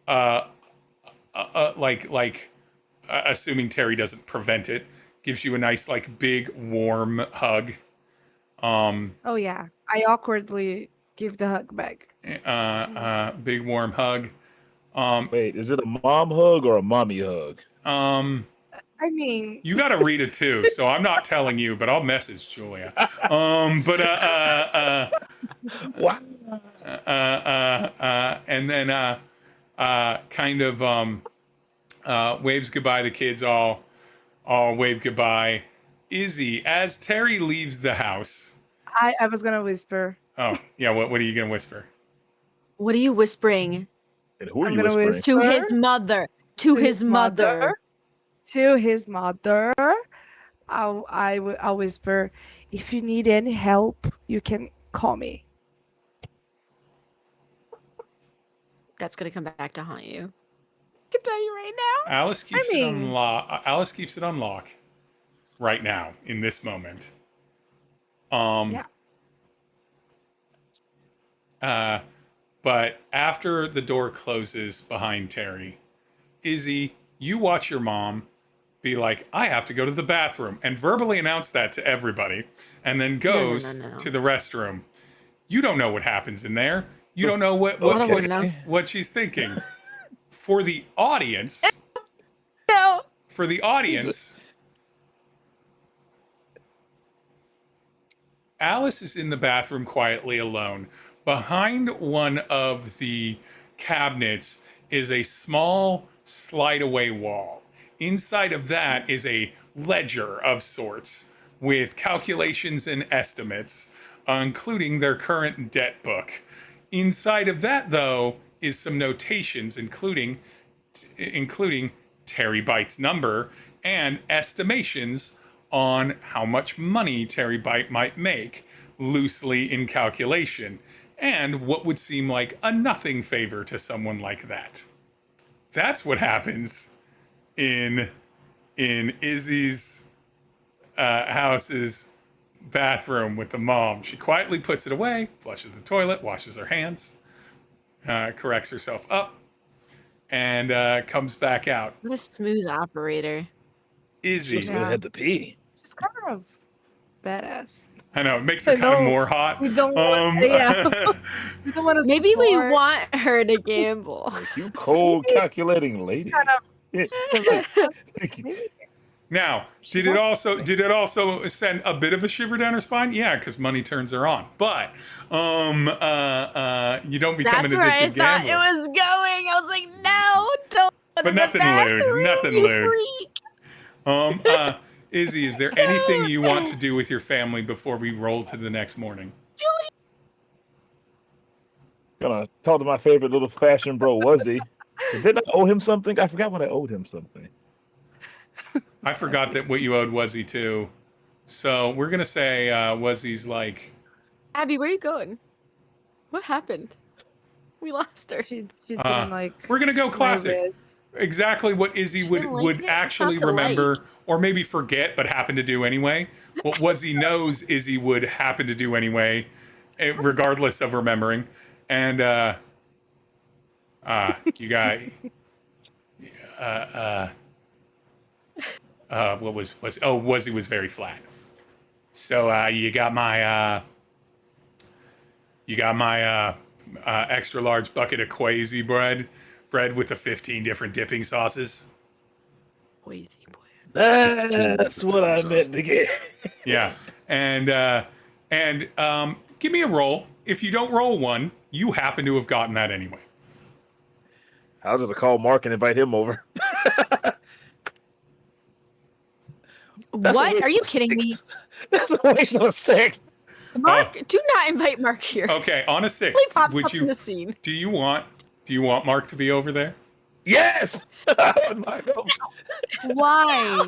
assuming Tery doesn't prevent it, gives you a nice, like, big, warm hug. Oh yeah. I awkwardly give the hug back. Big warm hug. Wait, is it a mom hug or a mommy hug? I mean, You got to read it too, so I'm not telling you, but I'll message Julia. Wow. And then kind of waves goodbye. The kids all wave goodbye. Izzy, as Tery leaves the house. I was gonna whisper. Oh yeah, what are you gonna whisper? What are you whispering? And who are I'm you gonna whispering? To his mother. To his mother. To his mother. I'll whisper. If you need any help, you can call me. That's gonna come back to haunt you. I can tell you right now. Alice keeps it on lock. Alice keeps it on lock right now in this moment. Yeah. But after the door closes behind Tery, Izzy, you watch your mom be like, "I have to go to the bathroom," and verbally announce that to everybody, and then goes No. to the restroom. You don't know what happens in there. You don't know I don't want to know. what she's thinking. For the audience, No. Alice is in the bathroom quietly alone. Behind one of the cabinets is a small slide-away wall. Inside of that is a ledger of sorts with calculations and estimates, including their current debt book. Inside of that, though, is some notations, including Tery Bite's number and estimations on how much money Tery Bite might make, loosely in calculation, and what would seem like a nothing favor to someone like that. That's what happens in Izzy's house's bathroom with the mom. She quietly puts it away, flushes the toilet, washes her hands, corrects herself up, and comes back out. What a smooth operator. Izzy. She's gonna have to pee. She's kind of badass. I know, it makes her kind of more hot. We don't want, we don't want to. Maybe we want her to gamble. You cold, calculating lady. Kind of, Now, did it also send a bit of a shiver down her spine? Yeah, because money turns her on. But you don't become That's an where I addicted thought gambler. it was going. I was like, no, don't go to But nothing the bathroom, lewd. Nothing you lewd. freak. Izzy, is there anything you want to do with your family before we roll to the next morning? Gonna talk to my favorite little fashion bro, Wuzzy. Didn't I owe him something? I forgot when I owed him something. I forgot that what you owed Wuzzy too. So we're gonna say Wuzzy's like. Abby, where are you going? What happened? We lost her. she didn't like. We're gonna go classic. wrist. Exactly what Izzy would didn't like would it? actually It's not to remember, like. or maybe forget, but happen to do anyway. What Wuzzy knows Izzy would happen to do anyway, regardless of remembering. And you got what was Wuzzy was very flat. So you got my extra large bucket of quasi bread with the 15 different dipping sauces. Crazy boy. That's what I meant to get. Yeah, and give me a roll. If you don't roll one, you happen to have gotten that anyway. I was gonna call Mark and invite him over. That's a What? waste Are you of kidding me? six. That's a waste of six. Mark, do not invite Mark here. Okay, on a six, He pops would up in you the scene. do you want Mark to be over there? Yes. Why?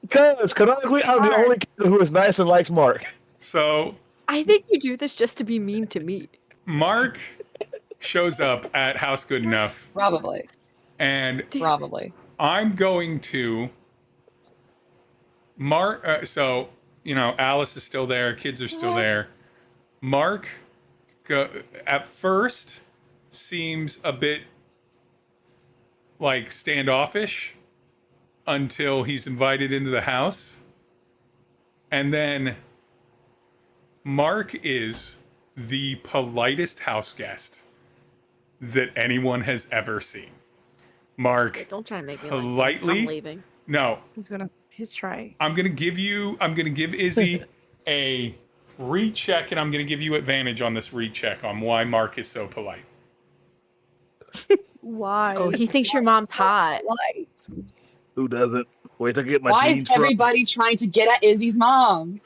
Because canonically, I'm the only kid who is nice and likes Mark. So I think you do this just to be mean to me. Mark shows up at House Gutenuff, Probably. and Probably. I'm going to Mark. So Alice is still there. Kids are still there. Mark, at first, seems a bit like standoffish until he's invited into the house, and then Mark is the politest house guest that anyone has ever seen. Mark, Don't try to make me politely. like I'm leaving. No, He's trying. I'm gonna give Izzy a recheck, and I'm gonna give you advantage on this recheck on why Mark is so polite. Why? Oh, he thinks your mom's hot. Who doesn't? Wait till I get my Why is jeans from. everybody trying to get at Izzy's mom?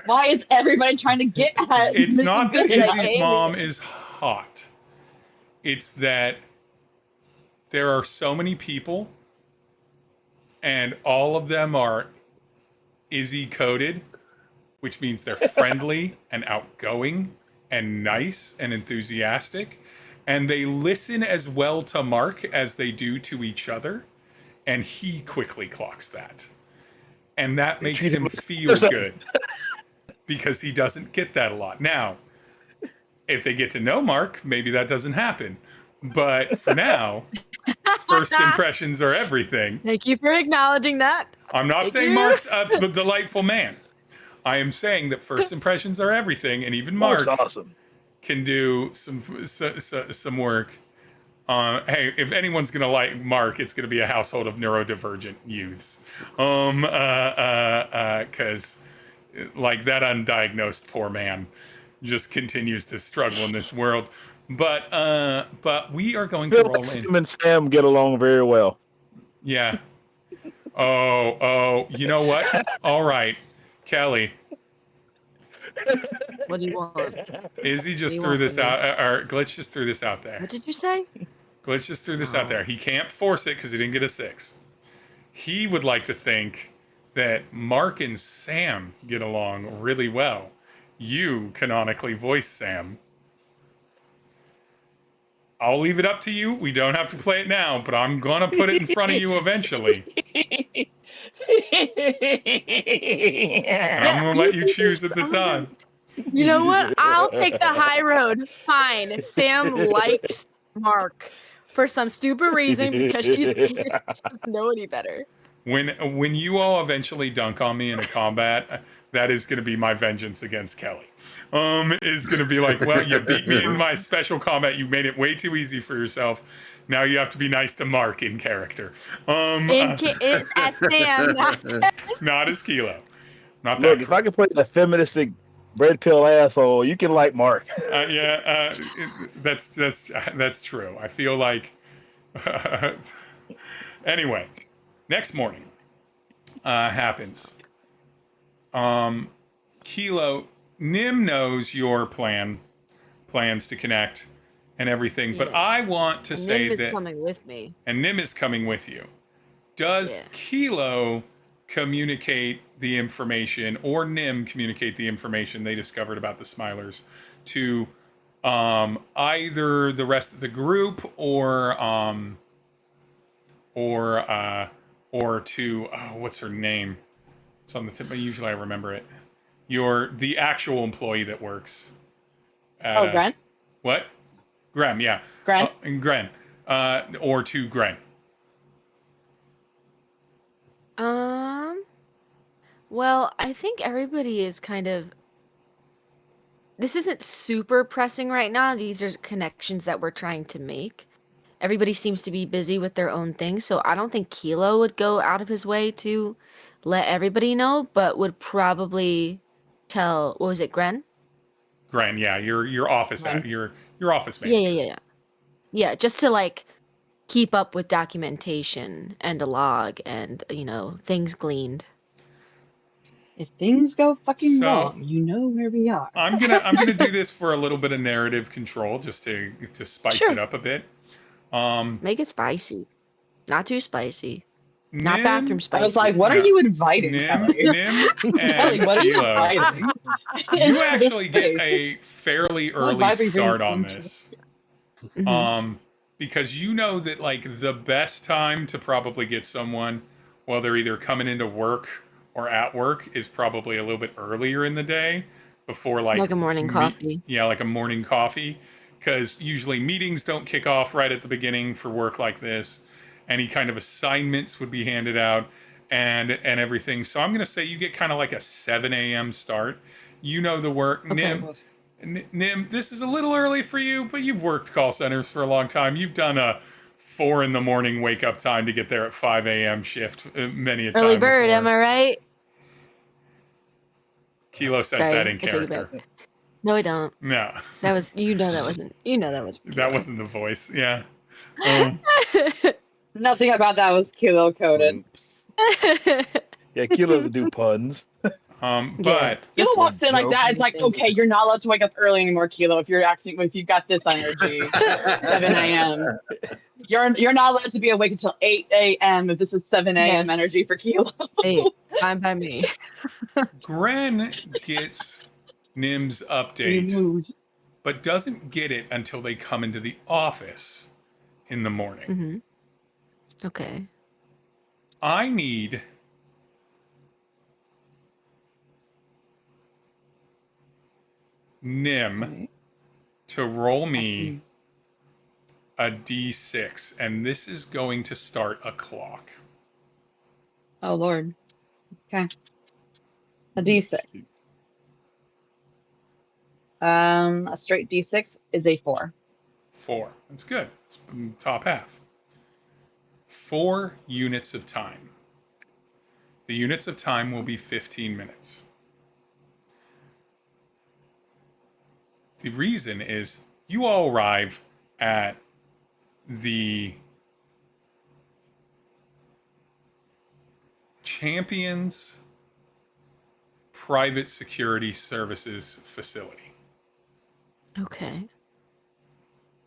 Why is everybody trying to get at It's Mrs. not that Gutenuff? Izzy's mom is hot. It's that there are so many people, and all of them are Izzy coded, which means they're friendly and outgoing and nice and enthusiastic. And they listen as well to Mark as they do to each other. And he quickly clocks that. And that makes him feel good because he doesn't get that a lot. Now, if they get to know Mark, maybe that doesn't happen. But for now, first impressions are everything. Thank you for acknowledging that. I'm not saying Mark's a delightful man. I am saying that first impressions are everything, and even Mark Mark's awesome. can do some work. Hey, if anyone's gonna like Mark, it's gonna be a household of neurodivergent youths. Because like that undiagnosed poor man just continues to struggle in this world. But we are going to roll in. Sam and Sam get along very well. Yeah. Oh, you know what? All right, Kelly. What do you want? Izzy just What do you threw want this from me? out, or Glitch just threw this out there. What did you say? Glitch just threw this out there. He can't force it because he didn't get a 6. He would like to think that Mark and Sam get along really well. You canonically voice Sam. I'll leave it up to you. We don't have to play it now, but I'm gonna put it in front of you eventually. And I'm gonna let you choose at the time. You know what? I'll take the high road. Fine. Sam likes Mark. for some stupid reason because she doesn't know any better. When you all eventually dunk on me in a combat, that is going to be my vengeance against Kelly. Is going to be like, well, you beat me in my special combat. You made it way too easy for yourself. Now you have to be nice to Mark in character. It's as Sam, not as Kilo. Not Look, that if I can put the feministic red pill asshole, you can like Mark. That's true. I feel like. Anyway, next morning happens. Kilo, Nim knows your plans to connect and everything, but I want to say that Nim is coming with me, and Nim is coming with you. Does Kilo communicate the information, or Nim communicate the information they discovered about the Smilers to either the rest of the group or to what's her name? It's on the tip, but usually I remember it. The actual employee that works at Gren? What? Graham, yeah. Gren? Gren. Or to Gren. Well, I think everybody is kind of. This isn't super pressing right now. These are connections that we're trying to make. Everybody seems to be busy with their own thing, so I don't think Kilo would go out of his way to let everybody know, but would probably tell. What was it, Gren? Gren, yeah, your office your office manager. Yeah, just to like keep up with documentation and a log and things gleaned. If things go fucking wrong, you know where we are. I'm gonna do this for a little bit of narrative control, just to spice it up a bit. Make it spicy, not too spicy, not bathroom spicy. I was like, what are you inviting? Nim and Kelly, what are you inviting? You actually get a fairly early start on this. Because you know that like the best time to probably get someone while they're either coming into work or at work is probably a little bit earlier in the day, before like a morning coffee. Yeah, like a morning coffee, because usually meetings don't kick off right at the beginning for work like this. Any kind of assignments would be handed out and everything. So I'm going to say you get kind of like a 7 a.m. start. You know the work. Okay. Nim, this is a little early for you, but you've worked call centers for a long time. You've done a 4 a.m. wake up time to get there at 5 a.m. shift many a time. Early bird, before. am I right? Kilo says that in character. No, I don't. No. That was that wasn't that wasn't the voice. Yeah. Nothing about that was Kilo coded. Yeah, Kilo doesn't do puns. But Kilo walks in like that. It's like, okay, you're not allowed to wake up early anymore, Kilo. If you've got this energy, 7 a.m. You're not allowed to be awake until 8 a.m. if this is 7 a.m. energy for Kilo. Hey, fine by me. Gren gets Nim's update, but doesn't get it until they come into the office in the morning. Mm-hmm. Okay. I need Nim to roll me a d6, and this is going to start a clock. Oh, Lord. Okay. A d6. A straight d6 is a 4. 4. That's good. It's top half. 4 units of time. The units of time will be 15 minutes. The reason is you all arrive at the Champions Private Security Services facility. Okay.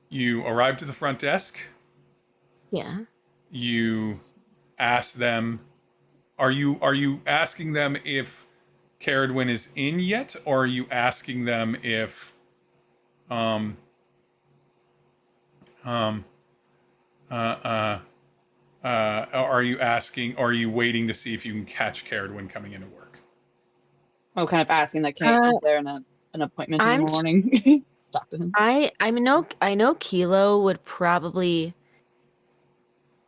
You arrive to the front desk. Yeah. You ask them, are you asking them if Caradwin is in yet, or are you asking them if are you waiting to see if you can catch Caradwin coming into work? Oh, kind of asking that Kate is there an appointment in the morning. Talk to him. I know Kilo would probably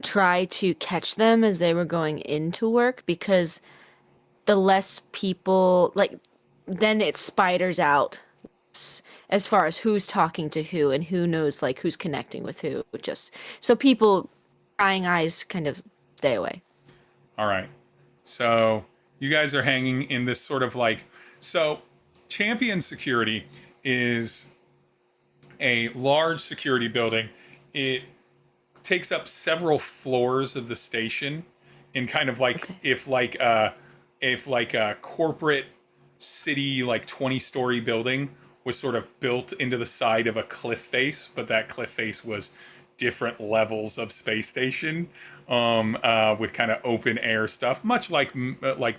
try to catch them as they were going into work, because the less people, like, then it spiders out as far as who's talking to who and who knows, like, who's connecting with who. Just so people, prying eyes, kind of stay away. All right. So you guys are hanging in this sort of like, so Champion Security is a large security building. It takes up several floors of the station, in kind of like, Okay. if like a corporate city, like 20-story building was sort of built into the side of a cliff face, but that cliff face was different levels of space station, with kind of open air stuff, much like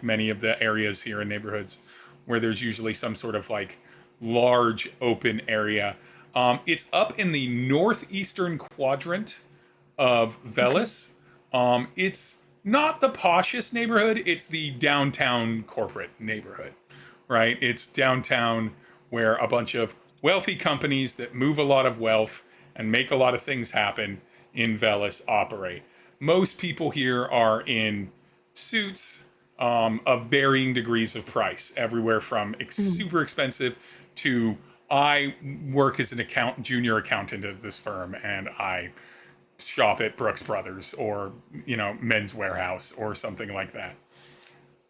many of the areas here in neighborhoods where there's usually some sort of like large open area. It's up in the northeastern quadrant of Velis. It's not the poshest neighborhood, it's the downtown corporate neighborhood, right? It's downtown where a bunch of wealthy companies that move a lot of wealth and make a lot of things happen in Velis operate. Most people here are in suits, of varying degrees of price, everywhere from super expensive to, I work as an junior accountant at this firm, and I shop at Brooks Brothers or, Men's Warehouse or something like that.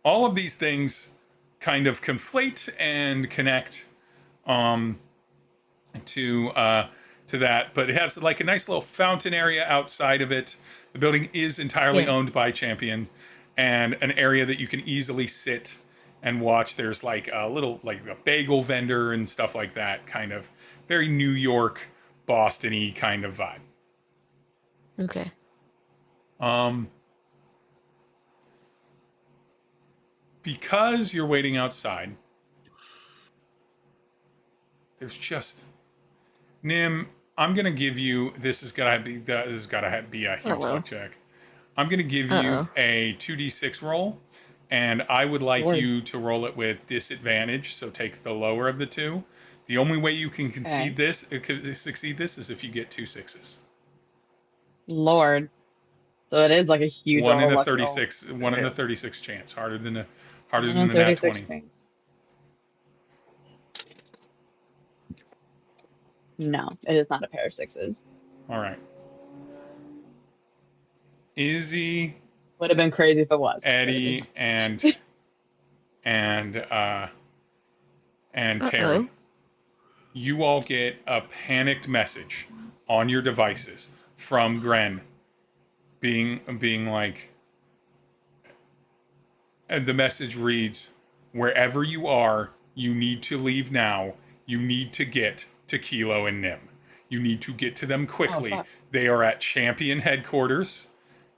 All of these things kind of conflate and connect to that, but it has like a nice little fountain area outside of it. The building is entirely owned by Champion, and an area that you can easily sit and watch. There's like a little, like a bagel vendor and stuff like that, kind of very New York, Boston-y kind of vibe. Okay. Because you're waiting outside, there's just Nim. I'm gonna give you, this has gotta be a huge luck check. I'm gonna give you a 2d6 roll, and I would like you to roll it with disadvantage. So take the lower of the two. The only way you can succeed this is if you get 2 6s. Lord. So it is like a huge one in a luck 36 roll. 1 in a 36 chance, harder than the nat 36 20. chance. No, it is not a pair of sixes. All right. Izzy, would have been crazy if it was. Eddie, and Tery, you all get a panicked message on your devices from Gren, being like, and the message reads, "Wherever you are, you need to leave now. You need to get to Kilo and Nim. You need to get to them quickly. They are at Champion headquarters,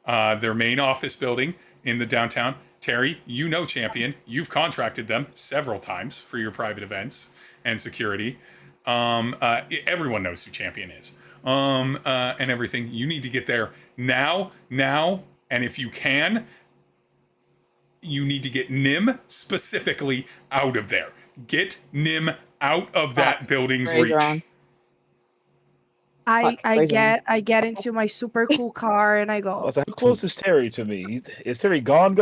their main office building in the downtown. Tery, you know Champion. You've contracted them several times for your private events and security. Everyone knows who Champion is, and everything. You need to get there now, and if you can, you need to get Nim specifically out of there. Get Nim out of that building's reach." I get into my super cool car and I go. I was like, how close is Tery to me? Is Tery gone?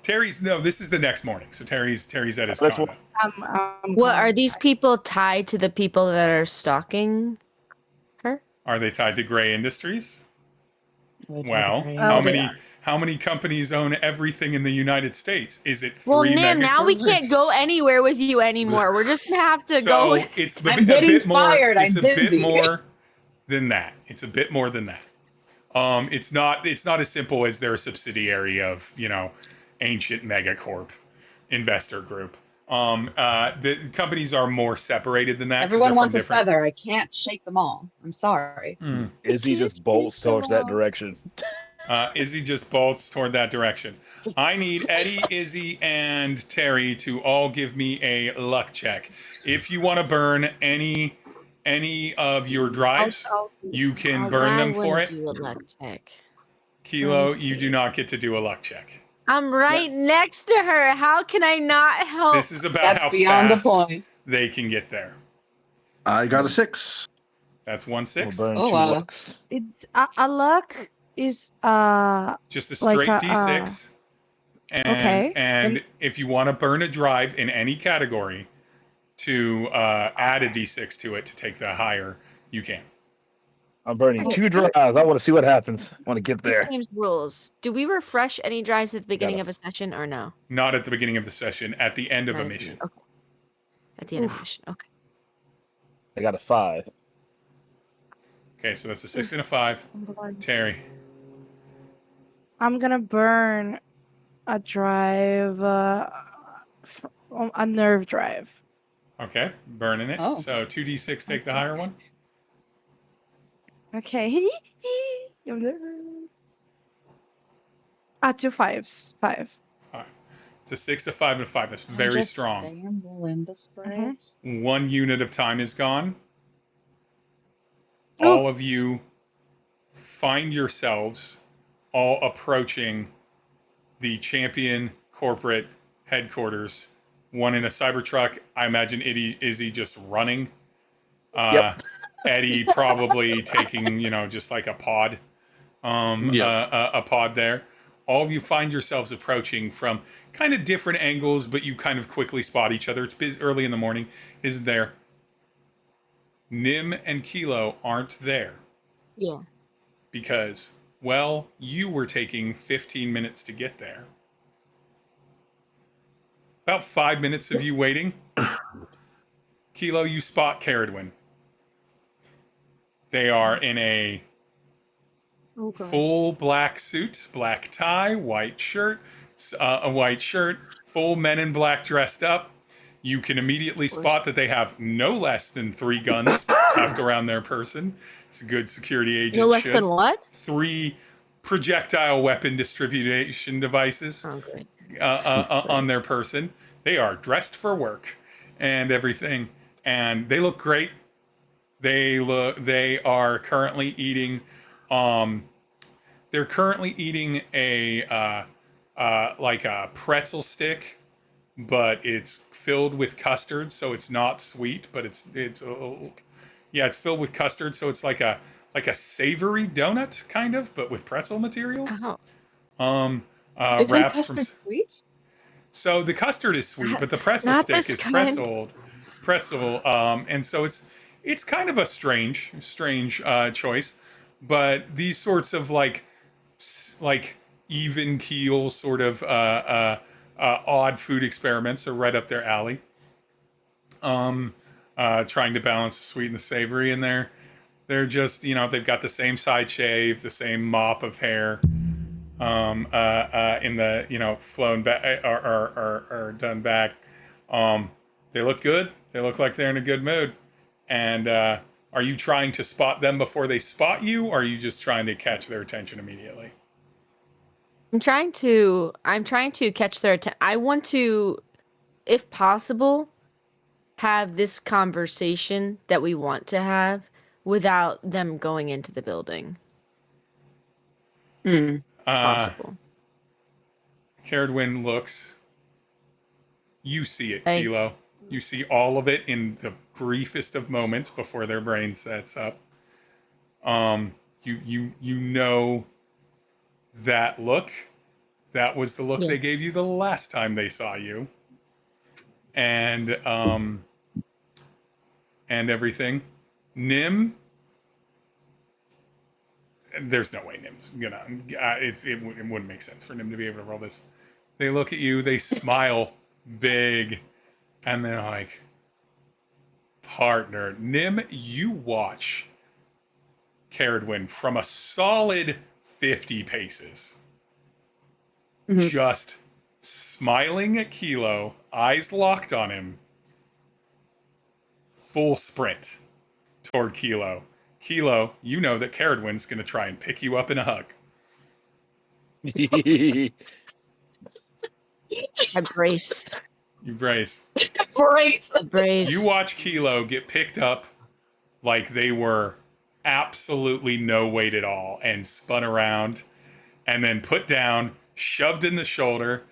Tery's, no, this is the next morning. So Tery's at his condo. What are these people tied to the people that are stalking her? Are they tied to Gray Industries? Well, Oh, how many companies own everything in the United States? Is it 3 well, Nim, mega now we corporations? can't go anywhere with you anymore. We're just gonna have to So go. it's I'm getting fired. It's I'm a bit busy. more than that. It's a bit more than that. It's not as simple as they're a subsidiary of, ancient megacorp investor group. The companies are more separated than that. Everyone wants a feather. I can't shake them all. I'm sorry. Izzy just bolts towards that direction. Izzy just bolts toward that direction. I need Eddie, Izzy, and Tery to all give me a luck check. If you want to burn any of your drives, you can burn them for it. I want to do a luck check. Kilo, you do not get to do a luck check. I'm right next to her. How can I not help? This is about how beyond the fast point. they can get there. I got a 6. That's 1 6. We'll burn Oh, 2 wow. lucks. It's a luck is Just a like straight D6. okay. And if you want to burn a drive in any category to add a D6 to it to take the higher, you can. I'm burning 2 drives. I want to see what happens. I want to get This there. game's rules. Do we refresh any drives at the beginning Gotta- of a session or no? Not at the beginning of the session, at the end of Not a at the mission. beginning. Okay. At the end of the mission. Okay. I got a 5. Okay, so that's a 6 and a 5. Tery. I'm gonna burn a drive, a nerve drive. Okay, burning it. Oh. So 2d6, take the higher one. Okay. 2 5s. 5. 5. It's a 6, a 5, and a 5. That's very strong. Damsel in distress. 1 unit of time is gone. Oh. All of you find yourselves all approaching the champion corporate headquarters. One in a Cybertruck. I imagine Izzy just running. Yep. Eddie probably taking, just like a pod. A pod there. All of you find yourselves approaching from kind of different angles, but you kind of quickly spot each other. It's busy early in the morning, isn't there? Nim and Kilo aren't there Yeah. because, well, you were taking 15 minutes to get there. About 5 minutes of you waiting. Kilo, you spot Caradwin. They are in a full black suit, black tie, white shirt, full men in black dressed up. You can immediately spot that they have no less than 3 guns tucked around their person. It's a good security agent. No less than what? 3 projectile weapon distribution devices Oh, great. on their person. They are dressed for work and everything, and they look great. They are currently eating. They're currently eating a like a pretzel stick, but it's filled with custard, so it's not sweet, but it's filled with custard, so it's like a savory donut kind of, but with pretzel material. Oh. Isn't Wrapped custard sweet? So the custard is sweet, but the pretzel Not stick this is kind. pretzel, and so it's kind of a strange choice. But these sorts of like even keel sort of odd food experiments are right up their alley. Trying to balance the sweet and the savory in there. They're just, they've got the same side shave, the same mop of hair, in the, flown back or done back. They look good. They look like they're in a good mood. And are you trying to spot them before they spot you, or are you just trying to catch their attention immediately? I'm trying to catch their attention. I want to, if possible, have this conversation that we want to have without them going into the building. Possible. Caradwin looks. You see it, Kilo. You see all of it in the briefest of moments before their brain sets up. You know that look. That was the look they gave you the last time they saw you. And everything. Nim. There's no way Nim's gonna. It wouldn't make sense for Nim to be able to roll this. They look at you. They smile big, and they're like, "Partner, Nim, you watch Caradwin from a solid 50 paces, just smiling at Kilo, eyes locked on him, full sprint toward Kilo." Kilo, you know that Caradwin's going to try and pick you up in a hug. I brace. You brace. Brace. You watch Kilo get picked up like they were absolutely no weight at all and spun around and then put down, shoved in the shoulder.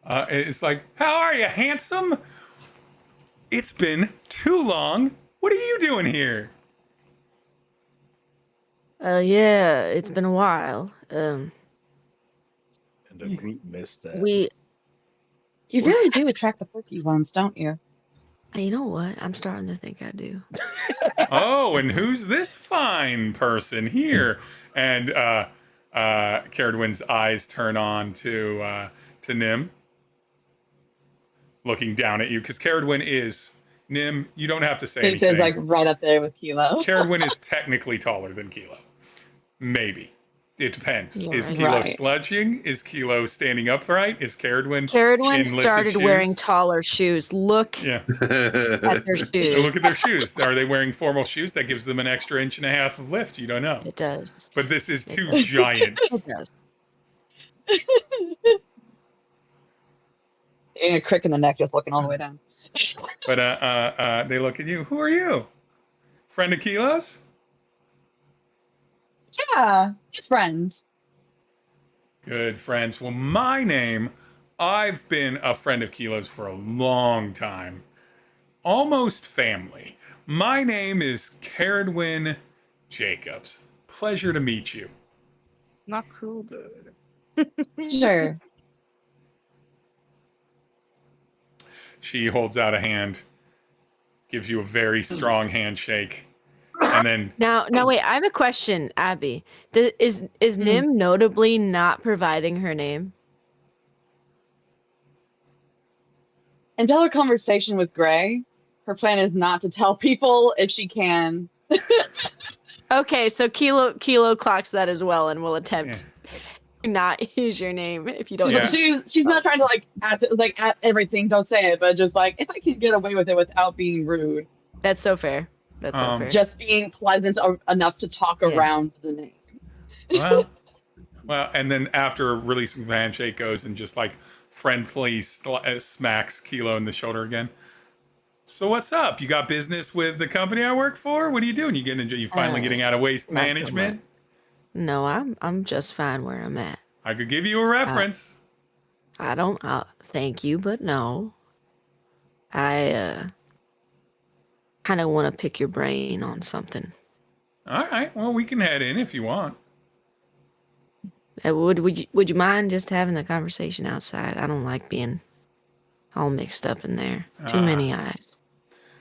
It's like, how are you, handsome? It's been too long. What are you doing here? Yeah, it's been a while. And the group missed that. We, You really do attract the perky ones, don't you? you know what? I'm starting to think I do. Oh, and who's this fine person here? And Caradwin's eyes turn on to Nim, looking down at you, because Caradwin is Nim. You don't have to say It anything. is like right up there with Kilo. Caradwin is technically taller than Kilo. Maybe. It depends. You're Is right. Kilo Right. sledging? Is Kilo standing upright? Is Caradwin Caradwin in started lifted wearing shoes? taller shoes. Look Yeah. at their shoes. Look at their shoes. Are they wearing formal shoes? That gives them an extra 1.5 inches of lift. You don't know. It does. But this is two giants. It does. And a crick in the neck just looking all the way down. But they look at you. Who are you? Friend of Kilo's? Yeah, just friends. Good friends. Well, my name, I've been a friend of Kilo's for a long time. Almost family. My name is Caradwin Jacobs. Pleasure to meet you. Not cool, dude. Sure. She holds out a hand, gives you a very strong handshake, and then Now, wait. I have a question, Abby. Is Nim notably not providing her name? Until her conversation with Gray, her plan is not to tell people if she can. Okay, so Kilo clocks that as well, and will attempt to not use your name if you don't. Yeah. She's not trying to at everything. Don't say it, but just like if I can get away with it without being rude, That's so fair. That's so fair. just being pleasant enough to talk around the name. Well, and then after releasing the handshake, goes and just like friendly smacks Kilo in the shoulder again. So what's up? You got business with the company I work for? What are you doing? You finally getting out of waste not so management? No, I'm just fine where I'm at. I could give you a reference. I don't. Thank you, but no. I kind of want to pick your brain on something. All right. Well, we can head in if you want. Would you mind just having the conversation outside? I don't like being all mixed up in there. Too many eyes.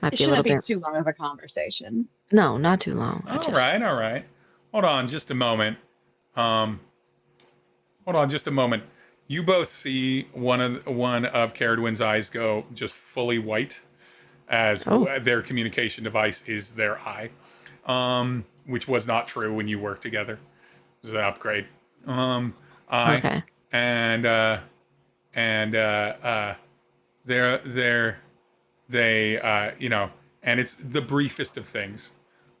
Might It be a little shouldn't be bit. too long of a conversation. No, not too long. All right. Hold on just a moment. You both see one of Caradwin's eyes go just fully white as their communication device is their eye, which was not true when you worked together. It was an upgrade. Okay. And and it's the briefest of things.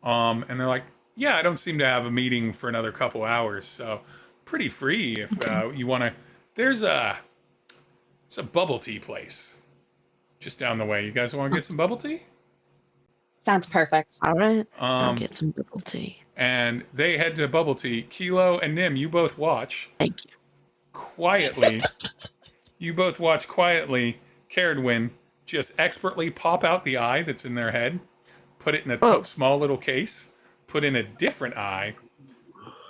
And they're like, yeah, I don't seem to have a meeting for another couple hours, so pretty free if you want to. There's a bubble tea place just down the way. You guys want to get some bubble tea? Sounds perfect. All right. I'll get some bubble tea. And they head to bubble tea. Kilo and Nim, you both watch. Thank you. Quietly. You both watch quietly Caradwin just expertly pop out the eye that's in their head, put it in a small little case, put in a different eye,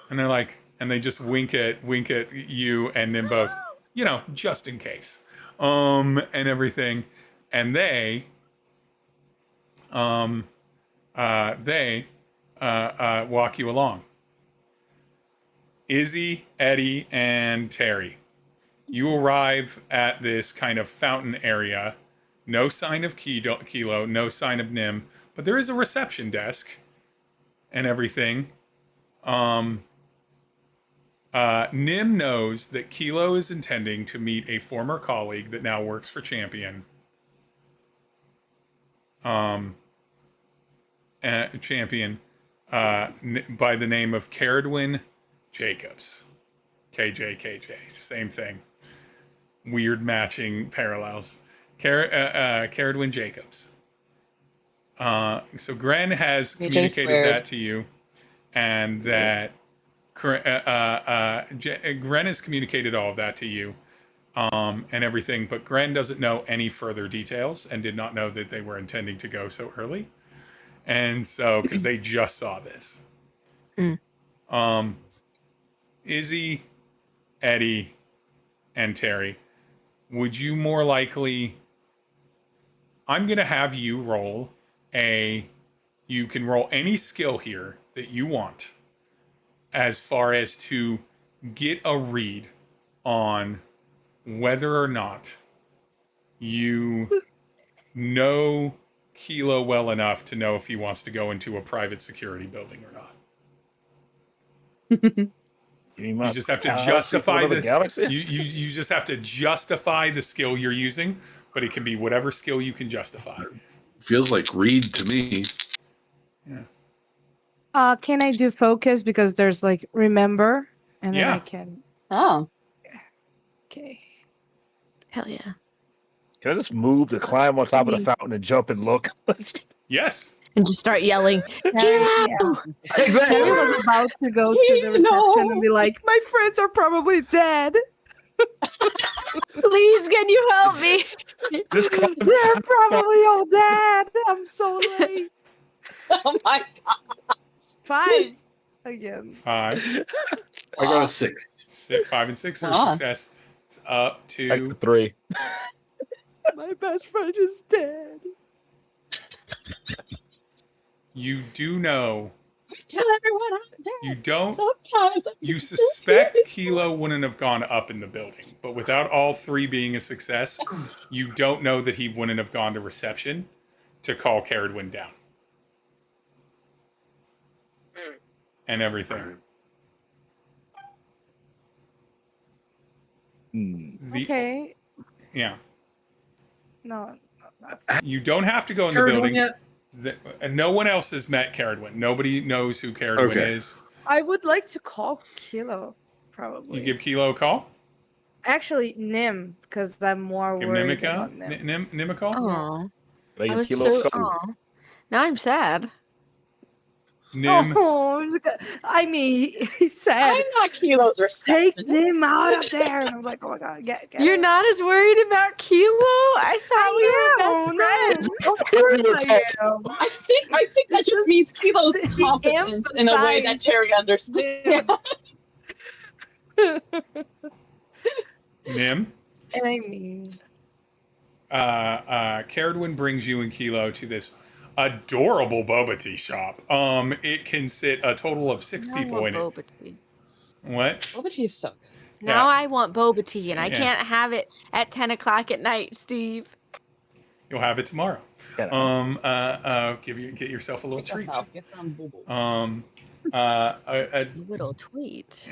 and they're like, and they just wink at you and Nim both, just in case, and everything, and they walk you along. Izzy, Eddie, and Tery. You arrive at this kind of fountain area. No sign of Kilo, no sign of Nim, but there is a reception desk and everything. Nim knows that Kilo is intending to meet a former colleague that now works for Champion. Champion by the name of Caradwin Jacobs. KJ, same thing. Weird matching parallels. Caradwin Jacobs. So Gren has communicated that to you, and that Gren has communicated all of that to you, and everything. But Gren doesn't know any further details, and did not know that they were intending to go so early, and so because they just saw this. Izzy, Eddie, and Tery, would you more likely? I'm going to have you roll you can roll any skill here that you want as far as to get a read on whether or not you know Kilo well enough to know if he wants to go into a private security building or not. You just have to justify the galaxy. you just have to justify the skill you're using, but it can be whatever skill you can justify. Feels like read to me. Yeah. Can I do focus because there's like remember and then I can. Oh. Okay. Hell yeah. Can I just move to climb on top of the fountain and jump and look? Yes. And just start yelling. Yeah. Tery was about to go to the reception and be like, "My friends are probably dead. Please, can you help me? They're probably all dead. I'm so late." Oh my god. 5 again. 5. I got a 6. 5 and 6 are a success. It's up to 3. My best friend is dead. You do know. Tell everyone I'm dead. You don't. Sometimes You suspect Kilo wouldn't have gone up in the building, but without all 3 being a success, you don't know that he wouldn't have gone to reception to call Caradwin down. And everything. Okay. Yeah. No. You don't have to go in the Caradwin building. yet? And no one else has met Caradwin. Nobody knows who Caradwin is. I would like to call Kilo, probably. You give Kilo a call? Actually, Nim, because I'm more Give worried Nim a call? about Nim. Nim a call? Aw. Can I I give was Kilo a so. call? Aw. Now I'm sad. Nim. Oh, I mean, he said, I'm not Kilo's "Take receptionist. Nim out of there," and I'm like, "Oh my god, get You're him." not as worried about Kilo? I thought we were best friends. Of course I am. I think that It's just just means Kilo's he competent in a way that emphasized Tery understands. Nim. And I mean, Caradwin brings you and Kilo to this adorable boba tea shop. It can sit a total of 6 Now I people want in it. boba tea. What? Oh, but he's so good. Now I want boba tea, and I Yeah. can't have it at 10 o'clock at night, Steve. You'll have it tomorrow. Yeah. Get yourself a little treat. Get some boo-boo. Little tweet.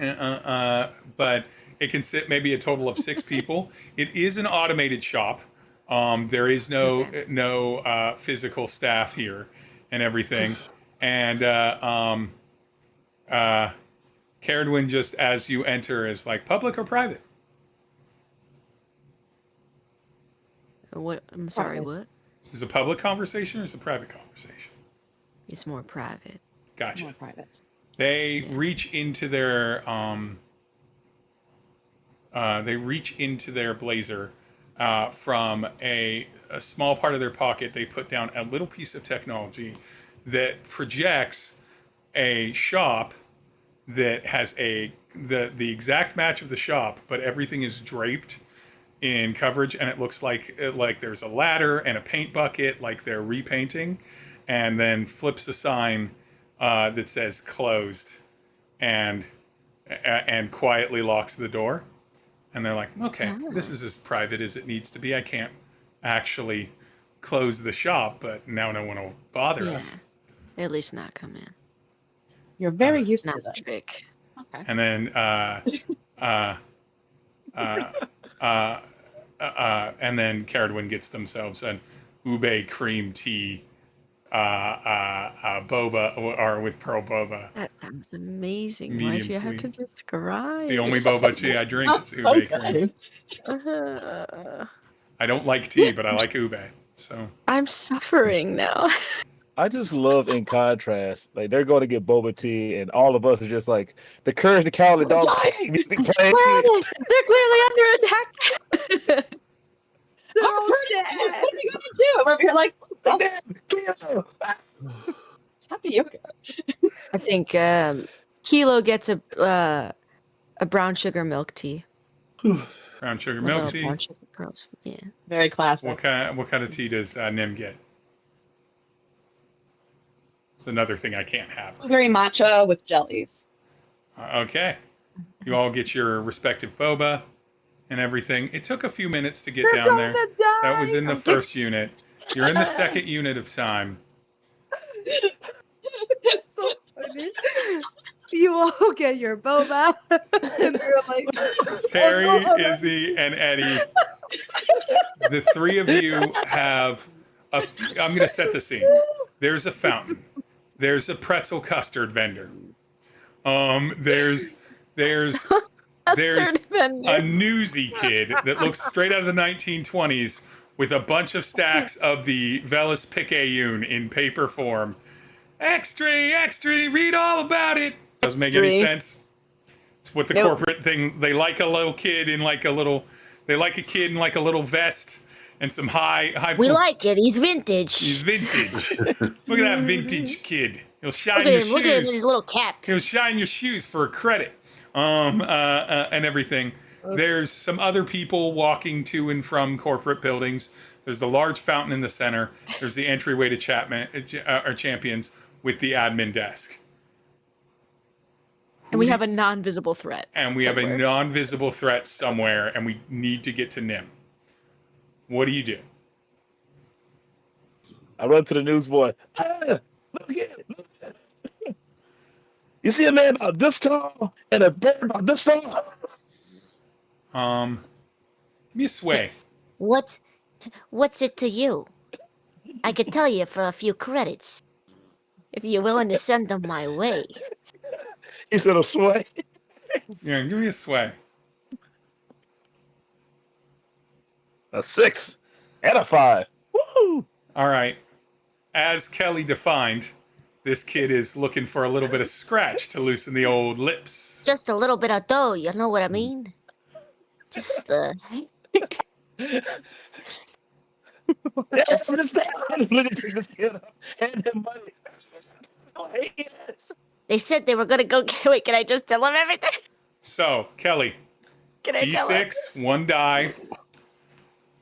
But it can sit maybe a total of 6 people. It is an automated shop. There is no physical staff here and everything. And Caradwin, just as you enter, is like, public or private? What? I'm sorry, Private. what? Is this a public conversation or is it a private conversation? It's more private. Gotcha. More private. They reach into their blazer. From a small part of their pocket, they put down a little piece of technology that projects a shop that has the exact match of the shop, but everything is draped in coverage, and it looks like there's a ladder and a paint bucket, like they're repainting, and then flips the sign that says closed, and quietly locks the door. And they're like, okay, this is as private as it needs to be. I can't actually close the shop, but now no one will bother us. At least not come in. You're very used to Not that. trick. Okay. And then Caradwin gets themselves an ube cream tea, boba, or with pearl boba. That sounds amazing. Why Medium do you have to sweet. describe? It's the only boba tea I drink. It's ube Okay. cream. I don't like tea, but I like ube. So I'm suffering now. I just love, in contrast, like they're going to get boba tea, and all of us are just like the Courage the Cowardly Dog dying. music playing. Where are they? They're clearly under attack. they're I'm all pretty- dead. What are you gonna do? I'm over here like, oh, Kill. happy yoga. I think Kilo gets a brown sugar milk tea. Brown sugar With milk a tea. brown sugar pearls. Yeah. Very classic. What kind of tea does Nim get? It's another thing I can't have. Very matcha with jellies. Okay. You all get your respective boba and everything. It took a few minutes to get down there. That was in the first unit. You're in the second unit of time. So funny. You all get your boba, and you're like, Tery, oh, no. Izzy, and Eddie. The three of you have I'm going to set the scene. There's a fountain. There's a pretzel custard vendor. There's Custard vendor. a newsy kid that looks straight out of the 1920s with a bunch of stacks of the Velis Picayune in paper form. Extra, read all about it. Doesn't make any sense. It's what the corporate thing. They like a little kid in like a little. They like a kid in like a little vest and some high. We like it. He's vintage. He's vintage. Look at that vintage kid. He'll shine Look at your him. shoes. Look at him in his little cap. He'll shine your shoes for a credit. And everything. There's some other people walking to and from corporate buildings. There's the large fountain in the center. There's the entryway to Champions with the admin desk. And we have a non-visible threat. And we have a non-visible threat somewhere, and we need to get to Nim. What do you do? I run to the newsboy. Look at it. You see a man about this tall and a bird about this tall? Give me a sway. What's it to you? I could tell you for a few credits. If you're willing to send them my way. He said a sway. Yeah, give me a sway. A 6 and a 5. Woo! All right. As Kelly defined, this kid is looking for a little bit of scratch to loosen the old lips. Just a little bit of dough, you know what I mean? Just Just understand. I just literally pick this kid up, hand him money. Oh, hey, yes. they said they were gonna go wait, can I just tell them everything? So, Kelly, Can I tell them? D6, one die.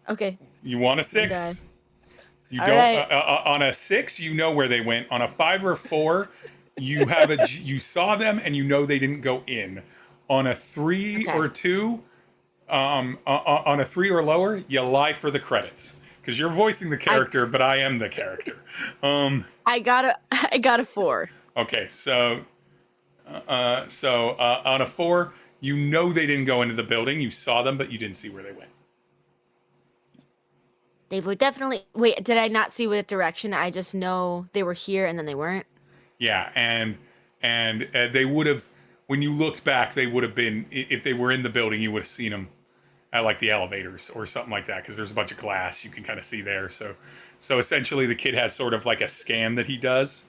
Okay. You want a 6? die. You All don't. right. On a 6, you know where they went. On a 5 or 4, you have you saw them and you know they didn't go in. On a 3 or 2, on a 3 or lower, you lie for the credits because you're voicing the character, but I am the character. I got a 4. Okay, so on a 4, you know they didn't go into the building. You saw them, but you didn't see where they went. They were definitely Wait, did I not see what direction? I just know they were here and then they weren't. Yeah, and they would have, when you looked back, they would have been, if they were in the building, you would have seen them at like the elevators or something like that, because there's a bunch of glass you can kind of see there. So essentially the kid has sort of like a scan that he does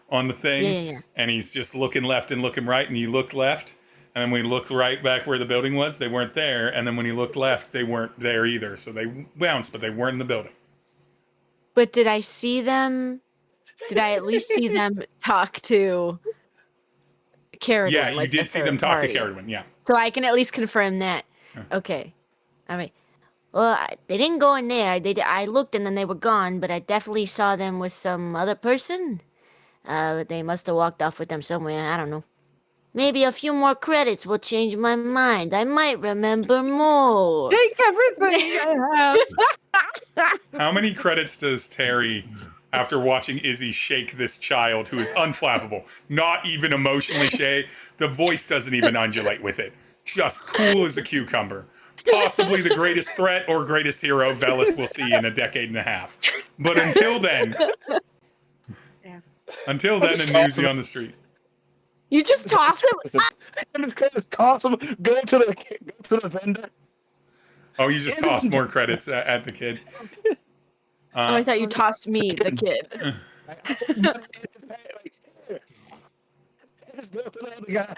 on the thing, Yeah. and he's just looking left and looking right, and you looked left, and then when he looked right back where the building was, they weren't there, and then when he looked left, they weren't there either. So they bounced, but they weren't in the building. But did I see them? Did I at least see them talk to Carradine? Yeah, you like did the see them third talk to party? Carradine, yeah. So I can at least confirm that. Okay. All right. well, they didn't go in there. I looked and then they were gone, but I definitely saw them with some other person. They must have walked off with them somewhere. I don't know. Maybe a few more credits will change my mind. I might remember more. Take everything I have. How many credits does Tery, after watching Izzy shake this child who is unflappable, not even emotionally shake, the voice doesn't even undulate with it, just cool as a cucumber. Possibly the greatest threat or greatest hero Velis will see in a decade and a half. But until then, and newsy on the street. You just toss him? Just toss him. Go to the vendor. Oh, you just toss more credits at the kid. Oh, I thought you tossed me, the kid. Just go to the other guy.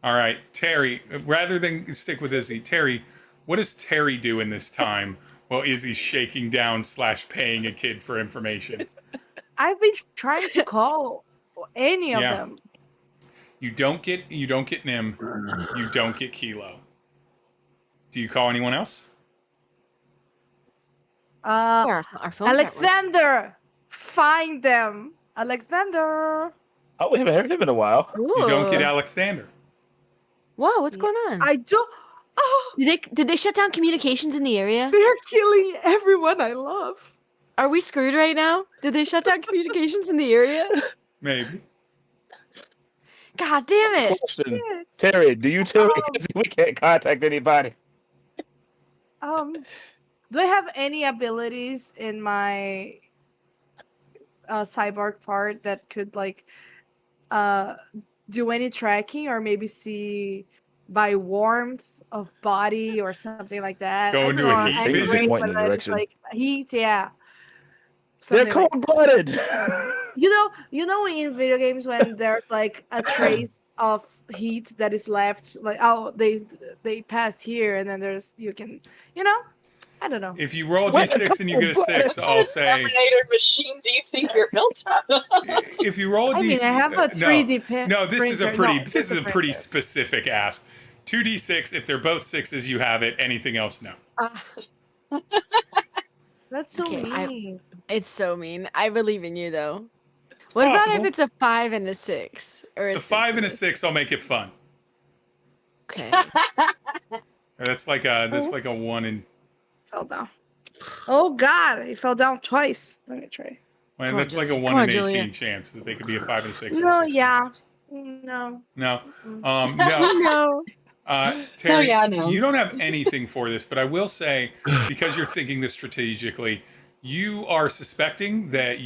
All right, Tery, rather than stick with Izzy, Tery, what does Tery do in this time while Izzy's shaking down / paying a kid for information? I've been trying to call any of Yeah. them. You don't get Nim. You don't get Kilo. Do you call anyone else? Yeah, our phones aren't working. Alexander, find them. Alexander. Oh, we haven't heard him in a while. You don't get Ooh. Alexander. Whoa, what's going on? I do. Oh, Did they shut down communications in the area? they're killing everyone I love. Are we screwed right now? Did they shut down communications in the area? Maybe. God damn it. Question. Shit. Terry, do you tell me we can't contact anybody? Do I have any abilities in my cyborg part that could like do any tracking or maybe see by warmth of body or something like that? Go I into don't a know, heat I'm vision? great Point in with the that. direction. Like heat, yeah. They're Something like- cold-blooded. you know in video games when there's like a trace of heat that is left, like oh they passed here and then there's you can I don't know. If you roll a What? d6 and you get a 6, I'll say. Terminator machine do you think you're built on? If you roll a I mean, I have a 3D print. No, this is a printer. pretty No, just a pretty printer. specific ask. 2d6. If they're both 6s, you have it. Anything else, no. That's so Okay, mean. It's so mean. I believe in you though. What about if possible. it's a 5 and a 6? Or It's a 5 and a 6. I'll make it fun. Okay. That's like a 1 and. Fell down. Oh God, he fell down twice. Let me try. Well, Come on, that's like a Julia. 1 Come on, in 18 Julia. chance that they could be a 5 and a 6. or a No, 6 and a yeah. 6. No. No. Mm. No. No. Terry, no. you don't have anything for this, but I will say, because you're thinking this strategically, you are suspecting that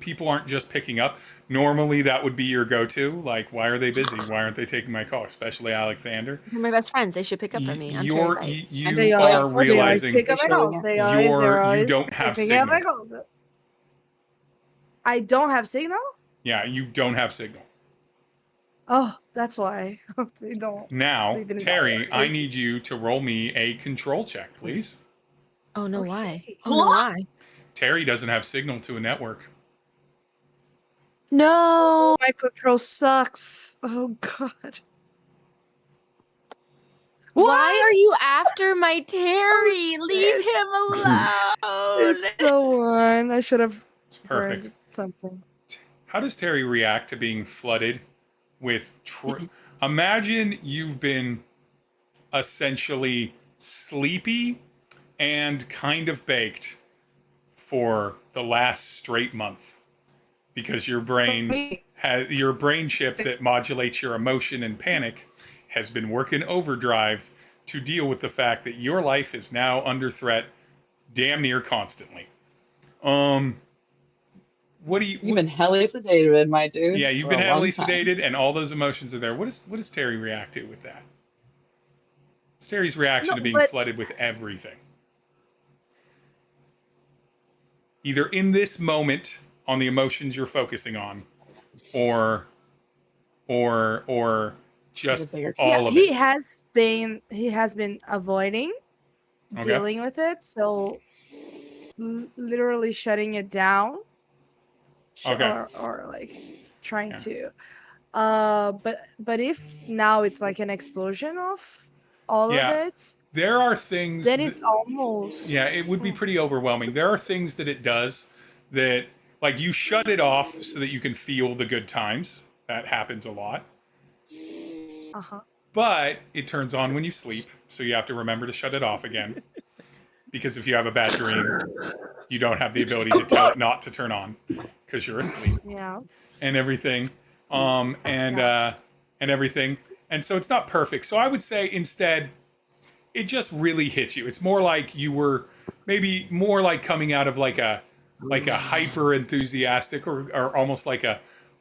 people aren't just picking up. Normally, that would be your go-to. Like, why are they busy? Why aren't they taking my call? Especially Alexander. They're my best friends. They should pick up for me. I'm You're, Terry. you They are always realizing pick up my calls. They always, they're you always don't have picking up my signal. calls. I don't have signal? Yeah, you don't have signal. Oh, that's why. They don't. Now, They didn't Terry, got I it. need you to roll me a control check, please. Oh no, why? Okay. Oh no, why? Terry doesn't have signal to a network. No. My control sucks. Oh God. Why are you after my Terry? Leave him It's- alone. It's the one. I should have It's perfect. burned something. How does Terry react to being flooded with imagine you've been essentially sleepy and kind of baked for the last straight month because your brain chip that modulates your emotion and panic has been working overdrive to deal with the fact that your life is now under threat damn near constantly. What do you? You've been heavily sedated, my dude. Yeah, you've for been a heavily long time. sedated, and all those emotions are there. What does Terry react to with that? What's Terry's reaction No, to being but- flooded with everything? Either in this moment on the emotions you're focusing on, or just all of he it. has been avoiding Okay. dealing with it, so literally shutting it down. Okay. Or like trying Yeah. to but if now it's like an explosion of all Yeah. of it, There are things then it's almost yeah, it would be pretty overwhelming. There are things that it does that, like, you shut it off so that you can feel the good times. That happens a lot. uh-huh. But it turns on when you sleep, so you have to remember to shut it off again. Because if you have a bad dream, you don't have the ability to tell it not to turn on because you're asleep Yeah. and everything. And everything. And so it's not perfect. So I would say instead, it just really hits you. It's more like you were maybe more like coming out of like a hyper enthusiastic or almost like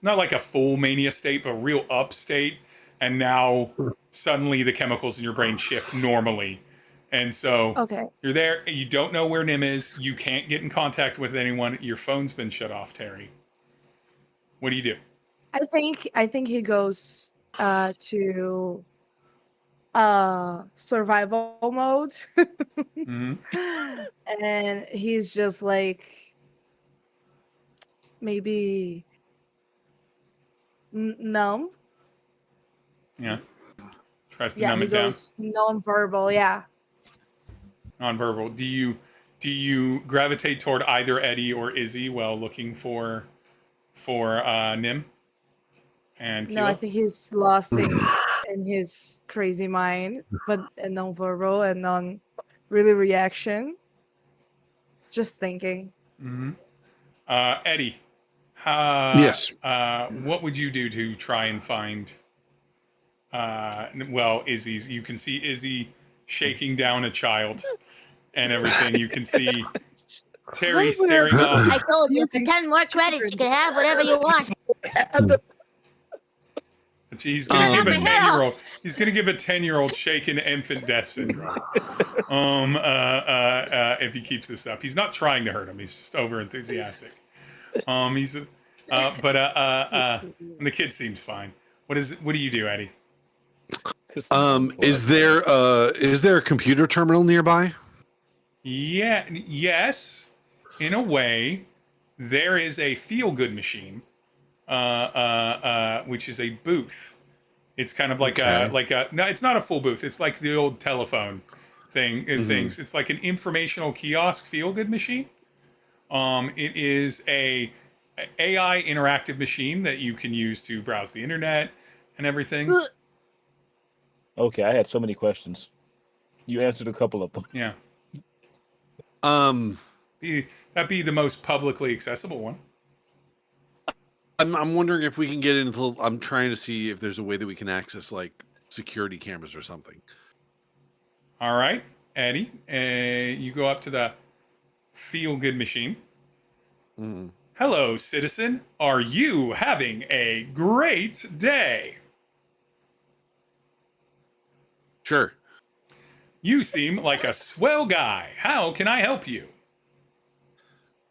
not like a full mania state, but a real up state. And now suddenly the chemicals in your brain shift normally. And so Okay. you're there, and you don't know where Nim is. You can't get in contact with anyone. Your phone's been shut off, Terry. What do you do? I think he goes to survival mode. Mm-hmm. And he's just like maybe numb Yeah. Tries to Yeah, numb he it down. goes non-verbal. Yeah. Nonverbal. Do you gravitate toward either Eddie or Izzy while looking for Nim and No, I Kilo? think he's lost in his crazy mind, but and non-verbal and non really reaction. Just thinking. Mm-hmm. Eddie, Yes. what would you do to try and find? Izzy's. You can see Izzy shaking down a child and everything. You can see Tery What would I- staring off. I told you, You for think 10 more credits, you can have whatever you want. He's gonna give a my head 10-year-old. He's gonna give a 10-year-old shaken infant death syndrome. If he keeps this up, he's not trying to hurt him. He's just over enthusiastic. He's, and the kid seems fine. What do you do, Eddie? Is there a computer terminal nearby? Yeah, yes, in a way, there is a feel-good machine, which is a booth. It's kind of like Okay. no, it's not a full booth. It's like the old telephone things. It's like an informational kiosk feel-good machine. It is a AI interactive machine that you can use to browse the internet and everything. Okay, I had so many questions. You answered a couple of them. Yeah, Um, that'd be the most publicly accessible one. I'm wondering if we can get into. I'm trying to see if there's a way that we can access like security cameras or something. All right, Eddie, you go up to the feel-good machine. Mm-hmm. Hello, citizen. Are you having a great day? Sure. You seem like a swell guy. How can I help you?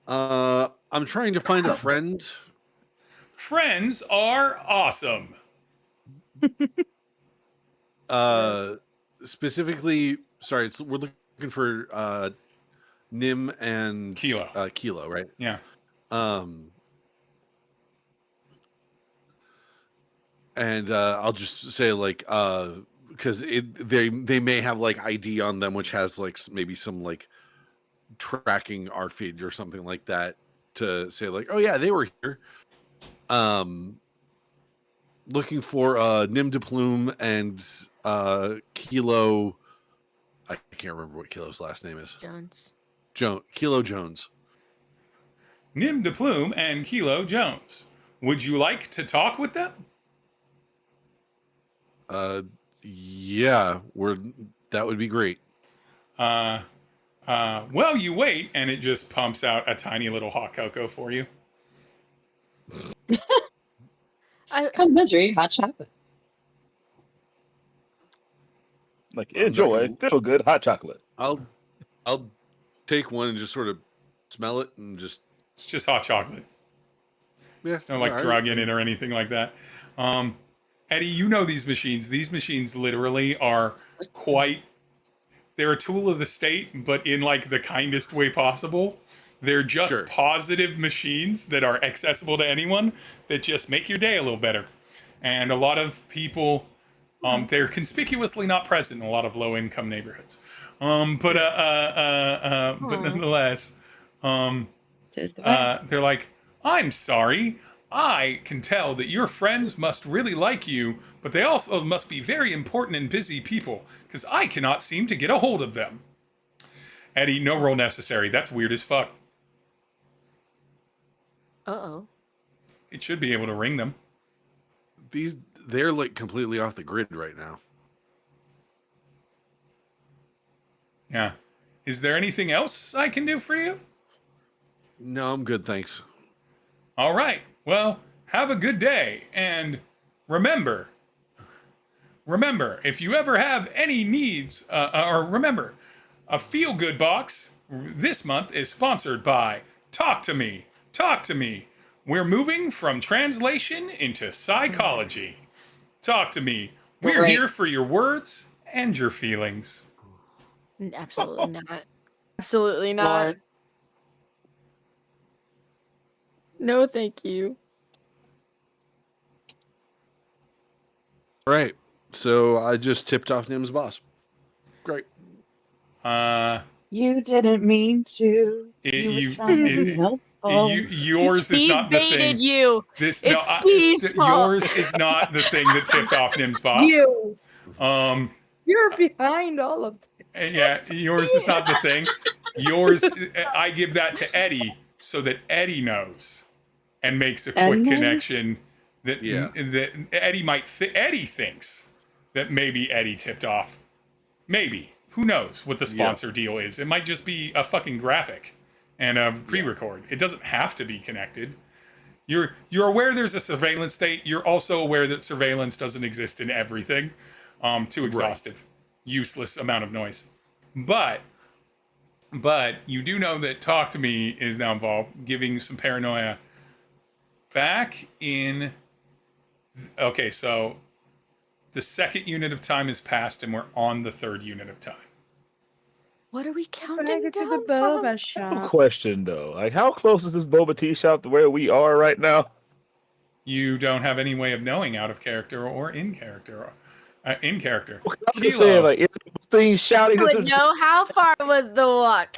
I'm trying to find a friend. Friends are awesome. Specifically, sorry, we're looking for Nim and Kilo. Kilo, right? Yeah. And I'll just say like because they may have like ID on them, which has like maybe some like tracking our feed or something like that to say like, oh yeah, they were here. Looking for Nim Deplume and Kilo. I can't remember what Kilo's last name is. Kilo Jones. Nim Deplume and Kilo Jones. Would you like to talk with them? Yeah, that would be great. Well, you wait, and it just pumps out a tiny little hot cocoa for you. Complimentary hot chocolate. Like, enjoy feel good hot chocolate. I'll take one and just sort of smell it and just. It's just hot chocolate. Yeah, no like drug in it or anything like that. Eddie, you know these machines. These machines literally are they're a tool of the state, but in like the kindest way possible. They're just positive machines that are accessible to anyone that just make your day a little better. And a lot of people, they're conspicuously not present in a lot of low-income neighborhoods. But nonetheless, they're like, I'm sorry. I can tell that your friends must really like you, but they also must be very important and busy people, because I cannot seem to get a hold of them. Eddie, no roll necessary. That's weird as fuck. Uh-oh. It should be able to ring them. They're like completely off the grid right now. Yeah. Is there anything else I can do for you? No, I'm good, thanks. All right. Well, have a good day. And remember, if you ever have any needs, remember, a feel-good box this month is sponsored by Talk to Me. Talk to Me. We're moving from translation into psychology. Talk to me. We're here for your words and your feelings. Absolutely not. Absolutely not. Lord. No, thank you. All right. So I just tipped off Nim's boss. Great. You didn't mean to. You were trying to be helpful. Yours is Steve not the thing. baited you. This It's Steve's fault. yours is not the thing that tipped off Nim's boss. You. Um, You're behind all of this. yeah, yours is not the thing. Yours, I give that to Eddie so that Eddie knows and makes a quick connection that that Eddie thinks that maybe Eddie tipped off. Maybe. Who knows what the sponsor deal is? It might just be a fucking graphic and a pre-record. It doesn't have to be connected. You're aware there's a surveillance state. You're also aware that surveillance doesn't exist in everything. Too exhaustive, useless amount of noise. But you do know that Talk to Me is now involved, giving some paranoia. Back in, okay, so the second unit of time has passed, and we're on the third unit of time. What are we counting Back down to the from? boba I have a shop. question though. Like, how close is this boba tea shop to where we are right now? You don't have any way of knowing out of character or in character. In character. Okay, I'm just saying, like, it's things shouting. I would know how far was the walk.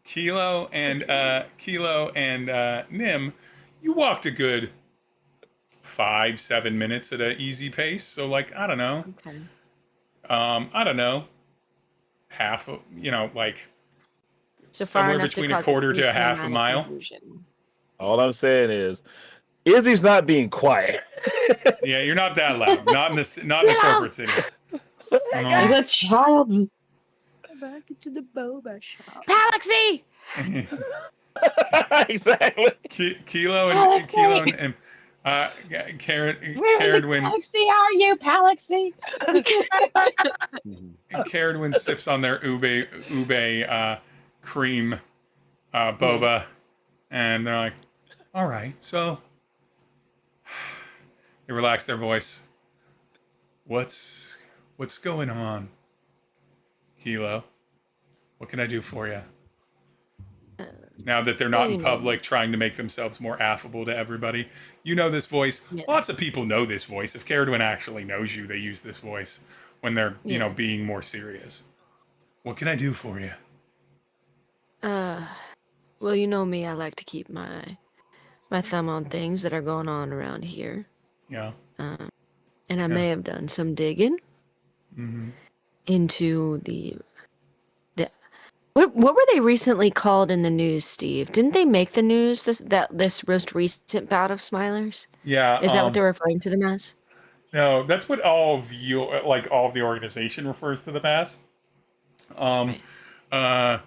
Kilo and Nim, you walked a good 5-7 minutes at an easy pace. So like, I don't know. Okay. I don't know. Half of, like So far somewhere enough between to a quarter to a cause half a cinematic mile. confusion. All I'm saying is, Izzy's not being quiet. Yeah, you're not that loud. Not in the corporate city. As a child. Back to the boba shop. Galaxy! Exactly. Kilo and Caradwin. Galaxy are you, Galaxy? Caradwin sips on their ube cream boba, and they're like, "All right, so." They relax their voice. What's going on, Kilo? What can I do for you? Now that they're not in public, trying to make themselves more affable to everybody. You know this voice. Yeah. Lots of people know this voice. If Caradwin actually knows you, they use this voice when they're, being more serious. What can I do for you? Well, you know me. I like to keep my thumb on things that are going on around here. Yeah. And I may have done some digging into the what were they recently called in the news, Steve? Didn't they make the news this most recent bout of Smilers? Yeah. Is that what they're referring to them as? No, that's what all of the organization refers to them as. I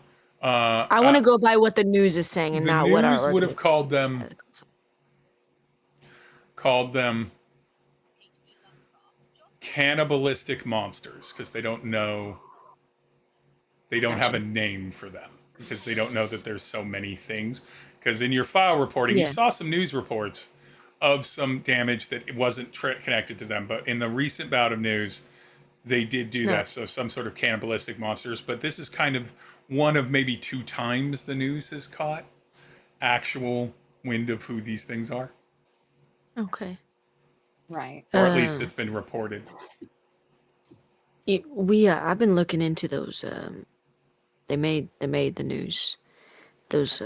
want to go by what the news is saying and not what our news would have called them cannibalistic monsters because they don't know. They don't have a name for them because they don't know that there's so many things. Because in your file reporting, you saw some news reports of some damage that it wasn't connected to them. But in the recent bout of news, they did do that. So some sort of cannibalistic monsters. But this is kind of one of maybe 2 times the news has caught actual wind of who these things are. Okay. Right. Or at least it's been reported. I've been looking into those. They made the news. Those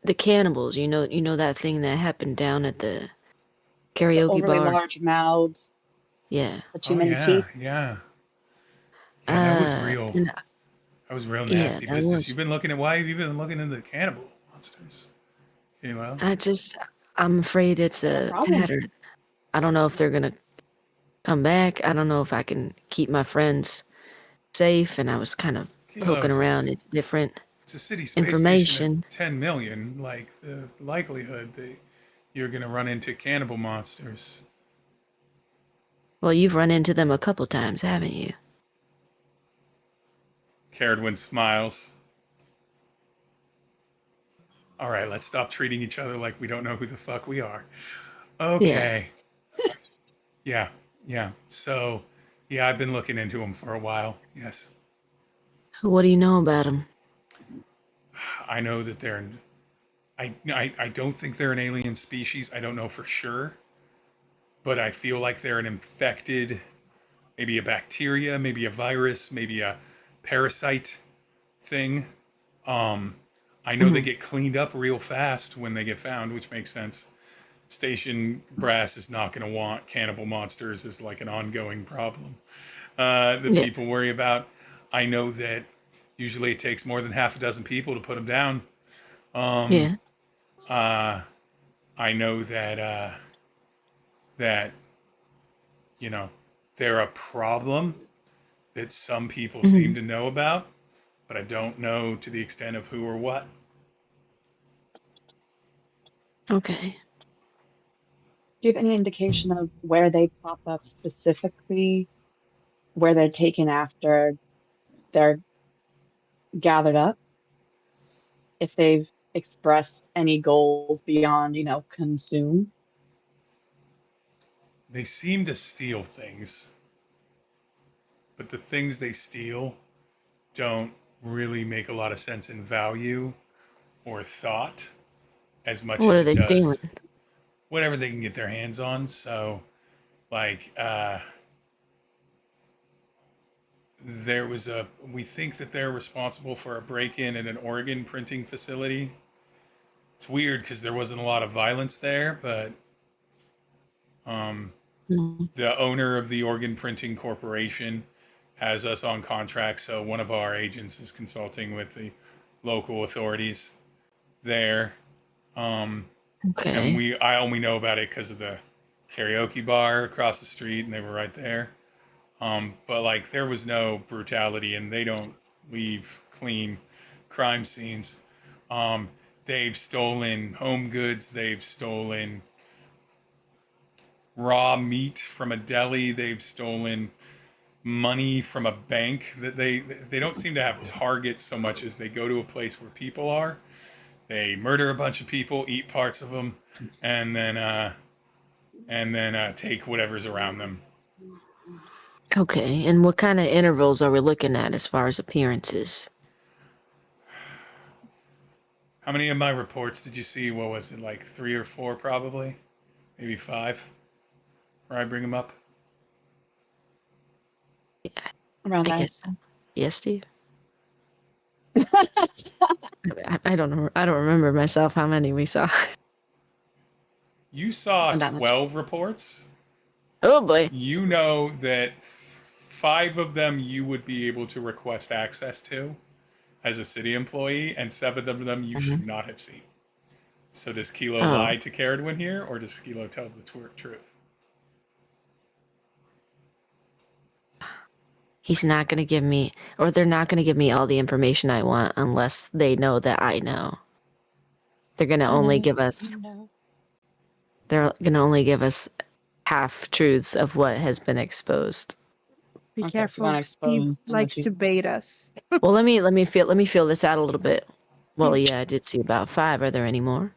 the cannibals. You know that thing that happened down at the karaoke overly bar. Large mouths. Yeah. The too many teeth. Yeah. That was real. That was real nasty business. Why have you been looking into cannibal monsters? I'm afraid it's a pattern. I don't know if they're gonna come back. I don't know if I can keep my friends safe, and I was kind of poking around at different it's a city space information. 10 million, like the likelihood that you're gonna run into cannibal monsters. Well, you've run into them a couple times, haven't you? Caradwin smiles. All right, let's stop treating each other like we don't know who the fuck we are. Okay. Yeah. So, I've been looking into them for a while. Yes. What do you know about them? I know that they're. I don't think they're an alien species. I don't know for sure. but I feel like they're an infected, maybe a bacteria, maybe a virus, maybe a parasite thing. I know they get cleaned up real fast when they get found, which makes sense. Station brass is not going to want cannibal monsters as like an ongoing problem that people worry about. I know that usually it takes more than half a dozen people to put them down. Yeah. I know that you know they're a problem that some people seem to know about, but I don't know to the extent of who or what. Okay. Do you have any indication of where they pop up specifically, where they're taken after they're gathered up? If they've expressed any goals beyond, consume? They seem to steal things, but the things they steal don't really make a lot of sense in value or thought as much What as are it they stealing? does whatever they can get their hands on. So, like, we think that they're responsible for a break-in at an organ printing facility. It's weird because there wasn't a lot of violence there, but the owner of the organ printing corporation has us on contract, so one of our agents is consulting with the local authorities there. And Okay. I only know about it because of the karaoke bar across the street, and they were right there. But like, there was no brutality, and they don't leave clean crime scenes. They've stolen home goods. They've stolen raw meat from a deli. They've stolen money from a bank. That they don't seem to have targets so much as they go to a place where people are. They murder a bunch of people, eat parts of them, and then take whatever's around them. Okay. And what kind of intervals are we looking at as far as appearances? How many of my reports did you see? What was it, like 3 or 4 probably? Maybe 5? Where I bring them up? Around I that. guess so. Yes, Steve? I don't know. I don't remember myself how many we saw. You saw Not much. 12 reports. Oh boy. You know that 5 of them you would be able to request access to as a city employee, and 7 of them you should not have seen. So does Kilo Oh. lie to Caradwin here, or does Kilo tell the truth? He's not going to give me, or they're not going to give me all the information I want unless they know that I know. They're going to only give us, they're going to only give us half truths of what has been exposed. Be Okay, so you careful. want Steve exposed and likes what to you- bait us. Well, let me feel this out a little bit. Well, yeah, I did see about 5. Are there any more?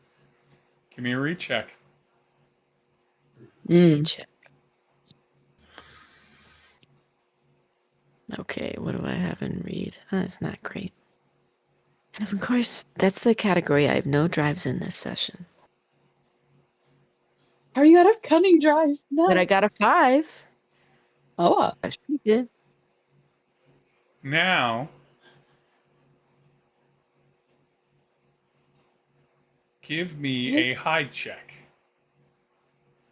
Give me a recheck. Let me check. Okay, what do I have in read? That's not great. And of course, that's the category I have no drives in this session. Are you out of cunning drives? No. But I got a 5. Oh. That's pretty good. Now, give me a hide check.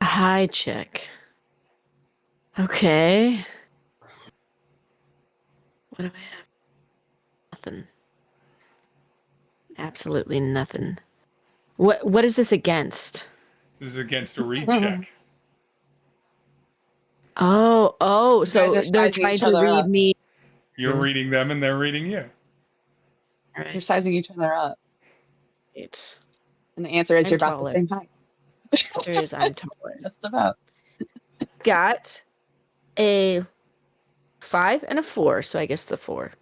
A high check. Okay. What do I have? Nothing. Absolutely nothing. What is this against? This is against a read check. Oh, You so guys are they're sizing trying each to other read up. me. You're reading them, and they're reading you. You're Right. sizing each other up. It's And the answer is I'm you're about the taller. same height. answer is I'm taller. Just about. Got a 5 and a 4, so I guess the 4.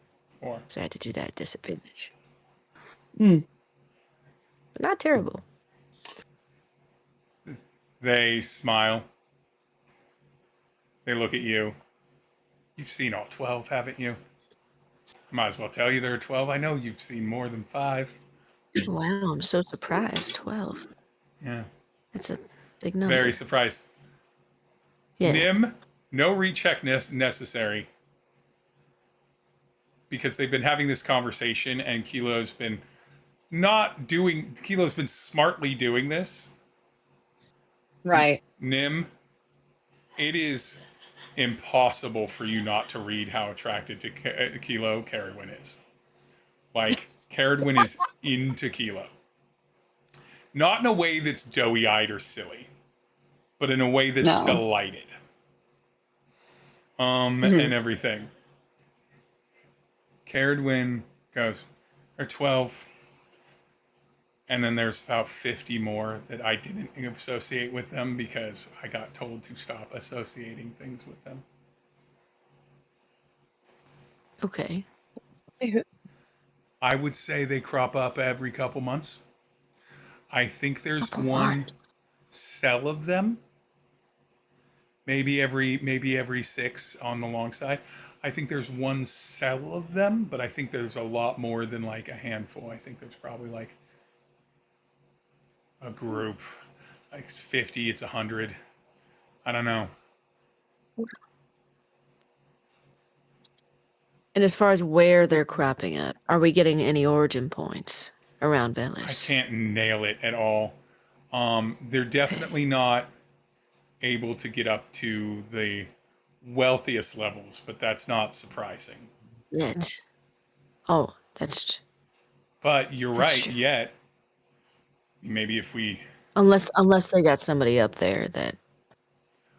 4. So I had to do that at disadvantage. Mm. But not terrible. They smile. They look at you. You've seen all 12, haven't you? I might as well tell you there are 12. I know you've seen more than 5. Wow, I'm so surprised. 12. Yeah. That's a big number. Very surprised. Yeah. Nim, no recheck necessary. Because they've been having this conversation and Kilo's been smartly doing this. Right. Nim, it is impossible for you not to read how attracted to Kilo Caradwin is. Like, Caradwin is into Kilo. Not in a way that's doughy-eyed or silly, but in a way that's No. delighted. And everything. Caradwin goes, "Or 12." And then there's about 50 more that I didn't associate with them because I got told to stop associating things with them. Okay. I would say they crop up every couple months. I think there's Couple one months. cell of them. Maybe every 6 on the long side. I think there's one cell of them, but I think there's a lot more than like a handful. I think there's probably like a group. Like it's 50, it's 100. I don't know. And as far as where they're cropping up, are we getting any origin points around I Velis? can't nail it at all. They're definitely not able to get up to the wealthiest levels, but that's not surprising. Yet. Oh, that's But you're That's right, true. yet maybe if we, unless they got somebody up there that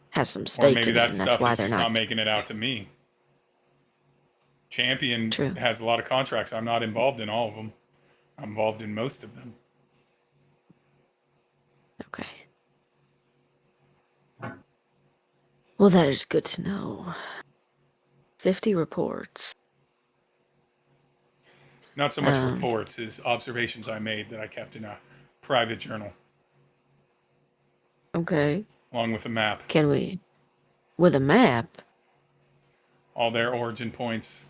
has some or stake maybe in it, that and that's stuff why is they're just not not. making it out to me. Champion True. has a lot of contracts. I'm not involved in all of them. I'm involved in most of them. Okay. Well, that is good to know. 50 reports. Not so much reports as observations I made that I kept in a private journal, Okay. along with a map. Can we, with a map? All their origin points,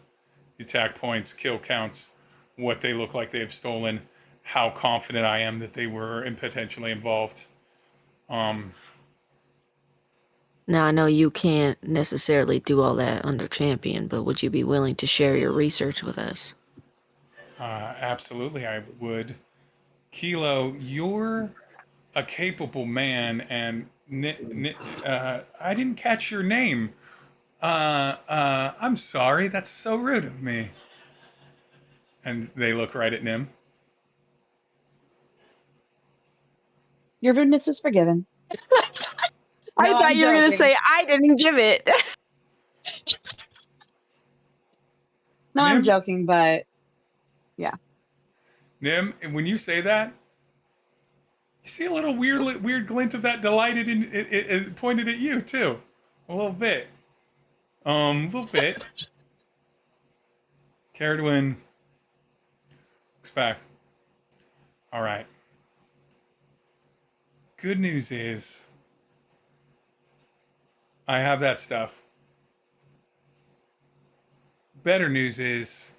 attack points, kill counts, what they look like they've stolen, how confident I am that they were potentially involved. Now, I know you can't necessarily do all that under champion, but would you be willing to share your research with us? Absolutely, I would. Kilo, you're a capable man, and I didn't catch your name. I'm sorry, that's so rude of me. And they look right at Nim. Your rudeness is forgiven. I No, thought I'm you were going to joking. say I didn't give it. No, I'm Nim, joking, but yeah. Nim, and when you say that, you see a little weird glint of that delighted in it pointed at you too, a little bit, a little bit. Caradwin looks back. All right. Good news is, I have that stuff. Better news is,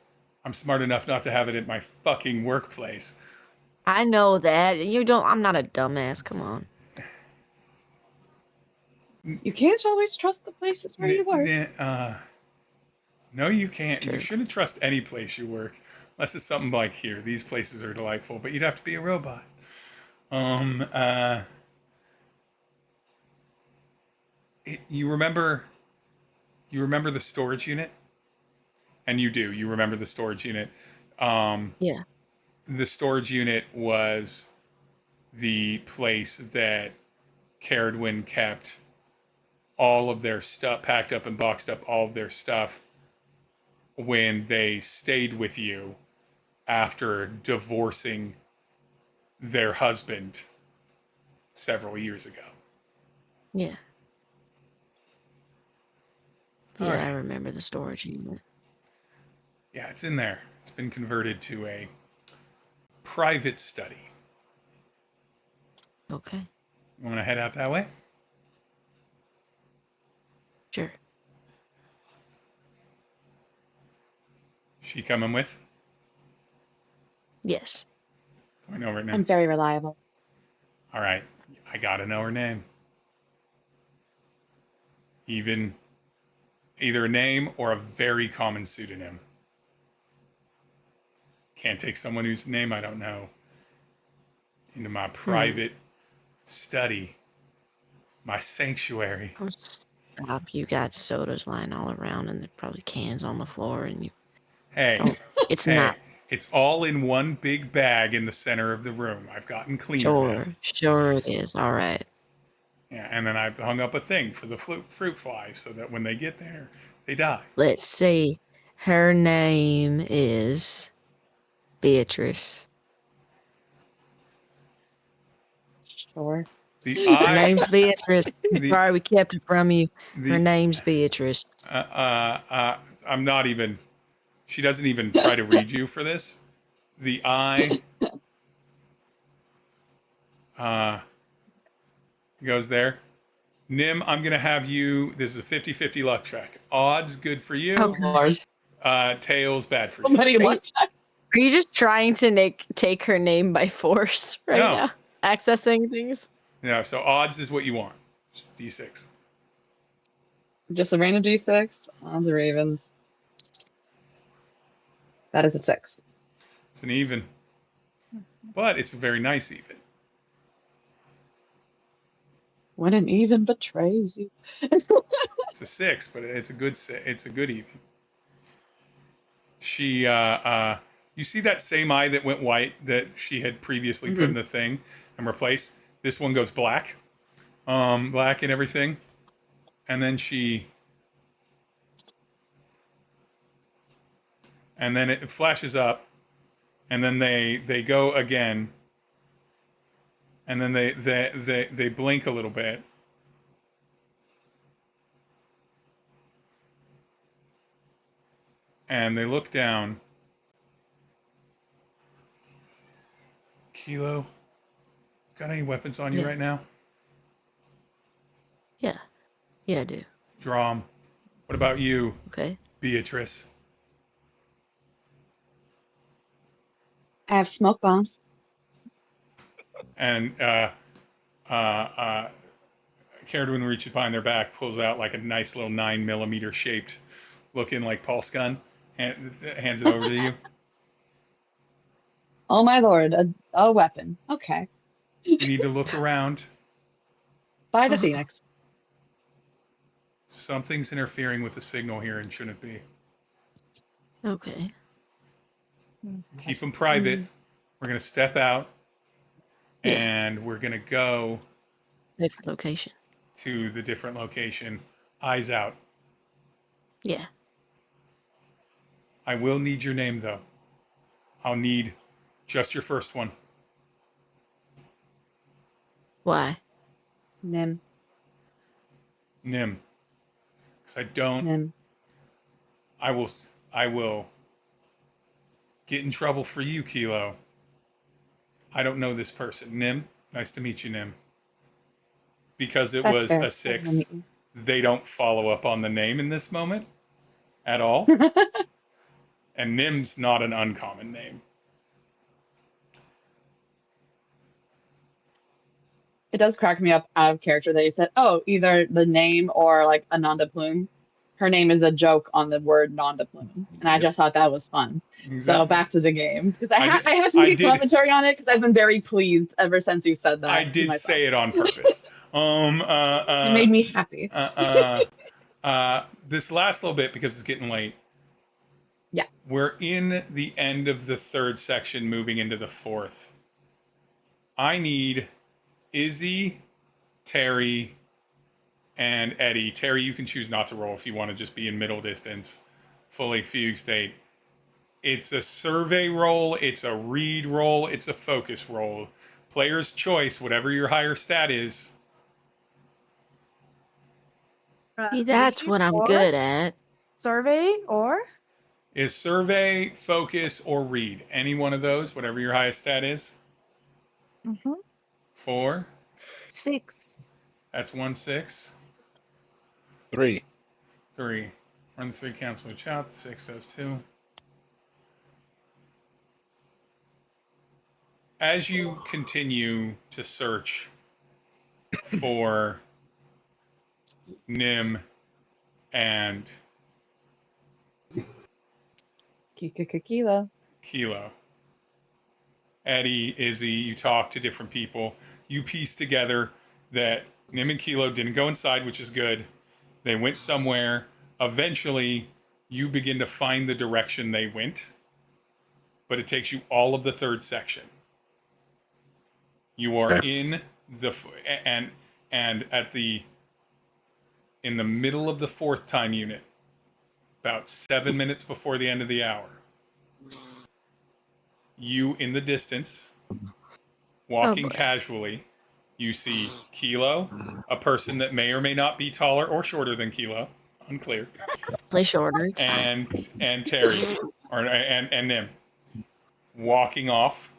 I'm smart enough not to have it at my fucking workplace. I know that. You don't. I'm not a dumbass. Come on. You can't always trust the places where you work. No, you can't. True. You shouldn't trust any place you work, unless it's something like here. These places are delightful, but you'd have to be a robot. You remember the storage unit? And you do. You remember the storage unit. Yeah. The storage unit was the place that Caradwin kept all of their stuff, packed up and boxed up all of their stuff when they stayed with you after divorcing their husband several years ago. Yeah. All Yeah, right. I remember the storage unit. Yeah, it's in there. It's been converted to a private study. Okay. You want to head out that way? Sure. She coming with? Yes. I know her name. I'm very reliable. All right. I got to know her name. Even either a name or a very common pseudonym. Can't take someone whose name I don't know into my private study, my sanctuary. Oh, stop. You got sodas lying all around and there are probably cans on the floor and you Hey, don't. It's hey, not. it's all in one big bag in the center of the room. I've gotten cleaner now. Sure it is. All right. Yeah, and then I hung up a thing for the fruit flies so that when they get there, they die. Let's see. Her name is Beatrice. Sure. The Her I, name's Beatrice. the, Sorry, we kept it from you. Her the, name's Beatrice. I'm not even, she doesn't even try to read you for this. The I goes there. Nim, I'm going to have you, this is a 50-50 luck check. Odds, good for Oh, you. Lord. Tails, bad for you. Somebody looked at Are you just trying to take her name by force right No. now? Accessing things? Yeah, so odds is what you want. Just D6. just a random D6 on the Ravens. That is a 6. It's an even. But it's a very nice even. When an even betrays you. It's a 6, but it's a good even. She you see that same eye that went white that she had previously put in the thing and replaced? This one goes black. Black and everything. And then and then it flashes up, and then they go again, and then they blink a little bit, and they look down. Kilo, got any weapons on you Yeah. right now? Yeah. Yeah, I do. Draw 'em. What about you, Okay. Beatrice? I have smoke bombs. And Caradwin reaches behind their back, pulls out like a nice little 9mm shaped looking like pulse gun, hands it over to you. Oh my lord, a weapon. Okay. You need to look around. Bye to Phoenix. Something's interfering with the signal here and shouldn't be. Okay. Keep them private. We're going to step out Yeah. and we're going to go Different location. to the different location. Eyes out. Yeah. I will need your name though. I'll need just your first one. Why? Nim. Nim. Because I don't. Nim. I will get in trouble for you, Kilo. I don't know this person. Nim, nice to meet you, Nim. Because it That's was fair. a Nice to 6, meet you. they don't follow up on the name in this moment at all. And Nim's not an uncommon name. It does crack me up out of character that you said, oh, either the name or like a Deplume. Her name is a joke on the word Deplume. And I just thought that was fun. So Exactly. back to the game. Because I have to I read did- commentary on it because I've been very pleased ever since you said that. I did say it on purpose. It made me happy. This last little bit, because it's getting late. Yeah. We're in the end of the 3rd section, moving into the 4th. I need Izzy, Tery, and Eddie. Tery, you can choose not to roll if you want to just be in middle distance, fully fugue state. It's a survey roll, it's a read roll, it's a focus roll. Player's choice, whatever your higher stat is. See, that's what I'm good at. Survey or? Is survey, focus, or read. Any one of those, whatever your highest stat is. 4. 6. That's 1 6. 3. 3. Run the 3 cancel each out. The 6 does 2. As you continue to search for Nim and Kilo. Kilo. Eddie, Izzy, you talk to different people. You piece together that Nim and Kilo didn't go inside, which is good. They went somewhere. Eventually, you begin to find the direction they went, but it takes you all of the third section. You are in the and at the in the middle of the fourth time unit, about 7 minutes before the end of the hour. You in the distance, walking casually, you see Kilo, a person that may or may not be taller or shorter than Kilo, unclear. Play shorter. It's fine. And Tery, and Nim, walking off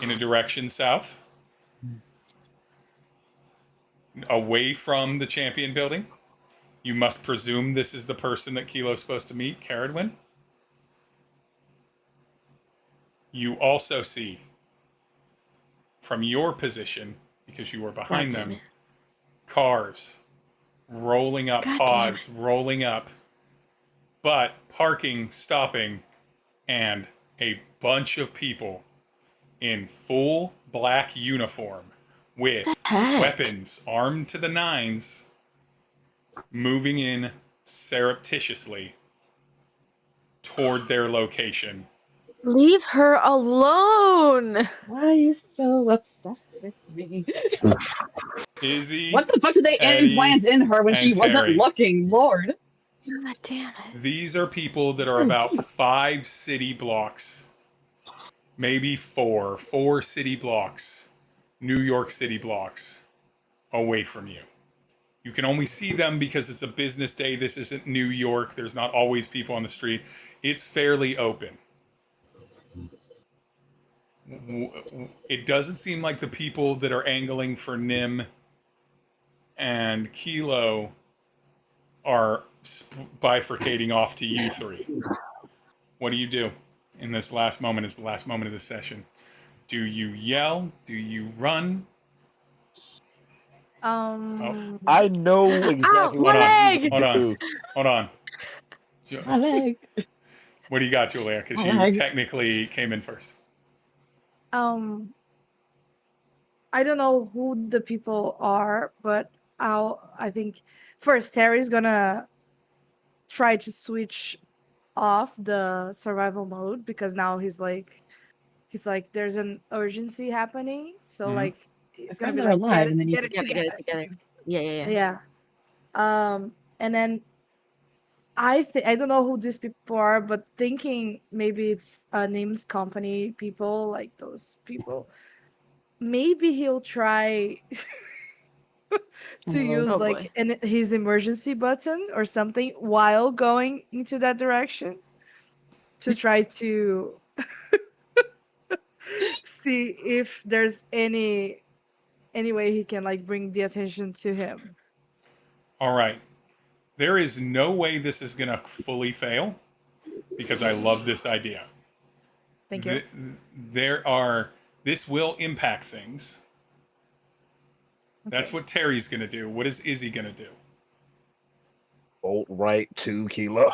in a direction south, away from the champion building. You must presume this is the person that Kilo's supposed to meet, Caradwin. You also see, from your position, because you were behind them, cars rolling up, pods rolling up, but parking, stopping, and a bunch of people in full black uniform with weapons armed to the nines moving in surreptitiously toward their location. Leave her alone. Why are you so obsessed with me? Izzy, what the fuck did they implant in her when she wasn't Tery. looking, Lord? God damn it. These are people that are about 5 city blocks, maybe four city blocks, New York City blocks away from you. You can only see them because it's a business day. This isn't New York. There's not always people on the street. It's fairly open. It doesn't seem like the people that are angling for Nim and Kilo are bifurcating off to you three. What do you do in this last moment? Is the last moment of the session. Do you yell? Do you run? I know exactly what I do. Hold on. My leg. What do you got, Julia? Because you technically came in first. I don't know who the people are, but I think first Terry's gonna try to switch off the survival mode because now he's like there's an urgency happening, so like he's gonna be like alive, and then get it together. Yeah. And then I don't know who these people are, but thinking maybe it's Name's company people, like those people. Maybe he'll try to use like his emergency button or something while going into that direction to try to see if there's any way he can like bring the attention to him. All right. There is no way this is going to fully fail because I love this idea. Thank you. This will impact things. Okay. That's what Terry's going to do. What is Izzy going to do? Bolt right to Kilo.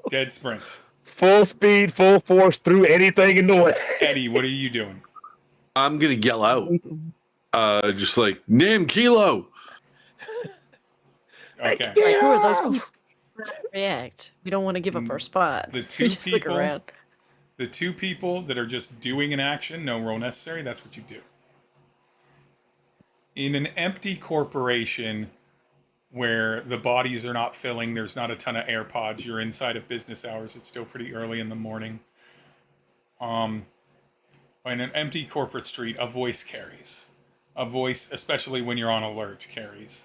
Dead sprint. Full speed, full force through anything in the way. Eddie, what are you doing? I'm going to yell out. Just like, Nim, Kilo. Okay. Like, who are those people? React. We don't want to give up our spot. The two just look people. around. The two people that are just doing an action, no role necessary. That's what you do. In an empty corporation where the bodies are not filling, there's not a ton of AirPods. You're inside of business hours. It's still pretty early in the morning. In an empty corporate street, a voice carries. A voice, especially when you're on alert, carries.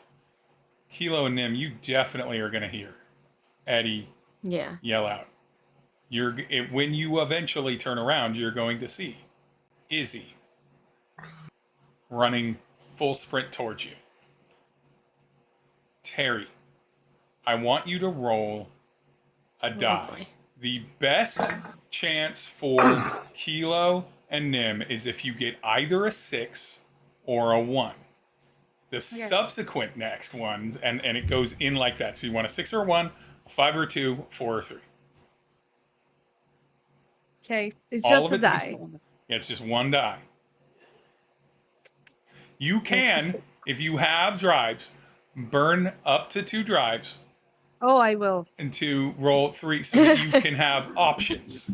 Kilo and Nim, you definitely are going to hear Eddie yell out. When you eventually turn around, you're going to see Izzy running full sprint towards you. Tery, I want you to roll a die. The best chance for Kilo and Nim is if you get either a 6 or a 1. The subsequent next ones, and it goes in like that. So you want a 6 or a 1, a 5 or a 2, 4 or 3. Okay, it's All just of a it's just die. Yeah, it's just one die. You can, if you have drives, burn up to 2 drives Oh, I will. and to roll 3 so that you can have options.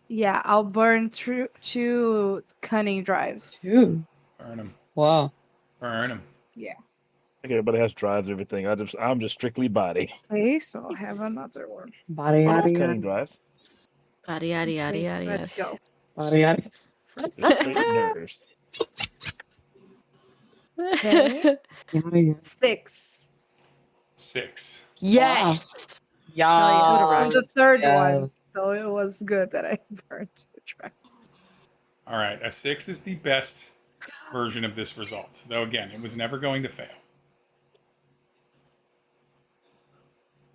Yeah, I'll burn two cunning drives. Ooh. Burn them. Wow. Burn them. Yeah. I think everybody has drives, everything. I'm just strictly body. Okay, so I'll have another one. Body, I yada, have cunning yada. drives. Yada yada yada Okay, yada let's yada. go. Body, yada. Straight nerves. Okay. Yada, yada. 6. 6. Yes. Yeah. Oh, What a yeah. It was the third Yeah. one, so it was good that I burned 2 drives. All right, a 6 is the best version of this result. Though again, it was never going to fail.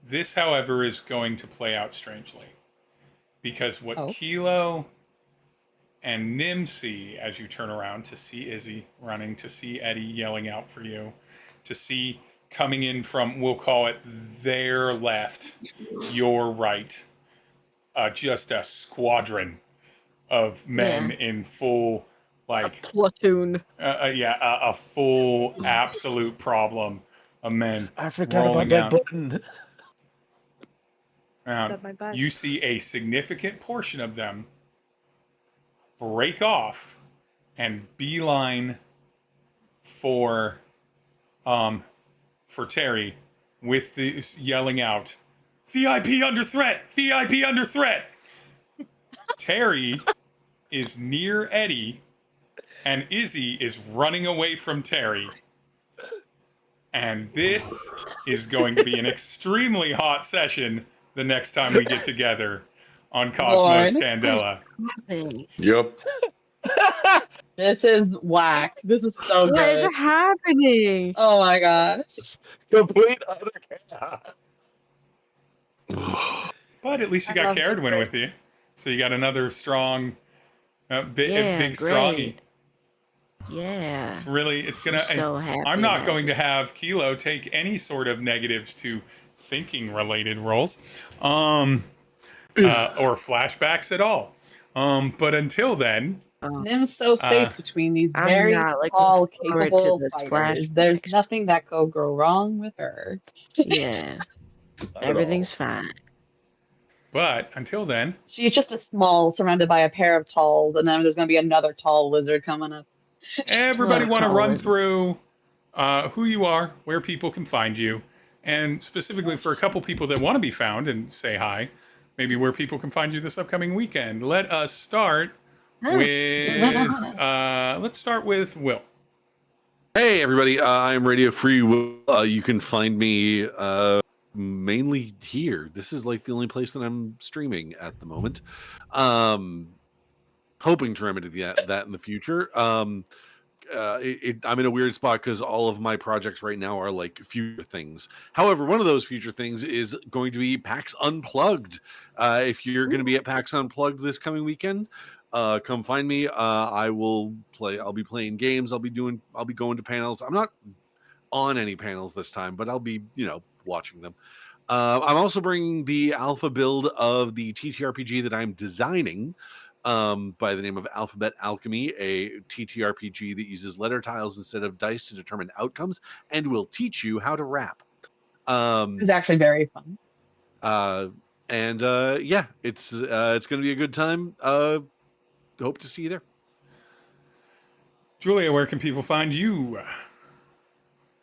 This, however, is going to play out strangely. Because what Kilo and Nim see as you turn around to see Izzy running, to see Eddie yelling out for you, to see coming in from, we'll call it their left, your right, just a squadron of men in full, like, platoon. a full absolute problem of men. I forgot rolling about that down. button. Up my butt. You see a significant portion of them break off and beeline for Tery with this yelling out, VIP under threat! VIP under threat! Tery is near Eddie and Izzy is running away from Tery. And this is going to be an extremely hot session the next time we get together on Cosmos Candela. Yep. This is whack. This is so What is good. happening? Oh my gosh. Complete other chaos. But at least you I got love Carradwin Victory. with you. So you got another strong, big strongy. Great. Yeah. It's really, it's going I'm to, so happy. I'm not about going it. to have Kilo take any sort of negatives to thinking related roles or flashbacks at all. But until then, Nim's so safe between these I'm very not looking tall, forward to capable this fighters. There's flashbacks. nothing that could go wrong with her. Yeah. Everything's fine. but until then, She's just a small, surrounded by a pair of talls, and then there's going to be another tall lizard coming up. everybody Well, want to tall run lizard. through who you are, where people can find you, and specifically for a couple people that want to be found and say hi, maybe where people can find you this upcoming weekend. Let us start with let's start with Will. Hey, everybody. I'm Radio Free Will. You can find me mainly here. This is like the only place that I'm streaming at the moment. Hoping to remedy that in the future. I'm in a weird spot because all of my projects right now are like future things. However, one of those future things is going to be PAX Unplugged. If you're going to be at PAX Unplugged this coming weekend, come find me. I'll be playing games. I'll be going to panels. I'm not on any panels this time, but I'll be, watching them. I'm also bringing the alpha build of the TTRPG that I'm designing by the name of Alphabet Alchemy, a TTRPG that uses letter tiles instead of dice to determine outcomes and will teach you how to rap. It's actually very fun. It's going to be a good time. Hope to see you there. Julia, where can people find you?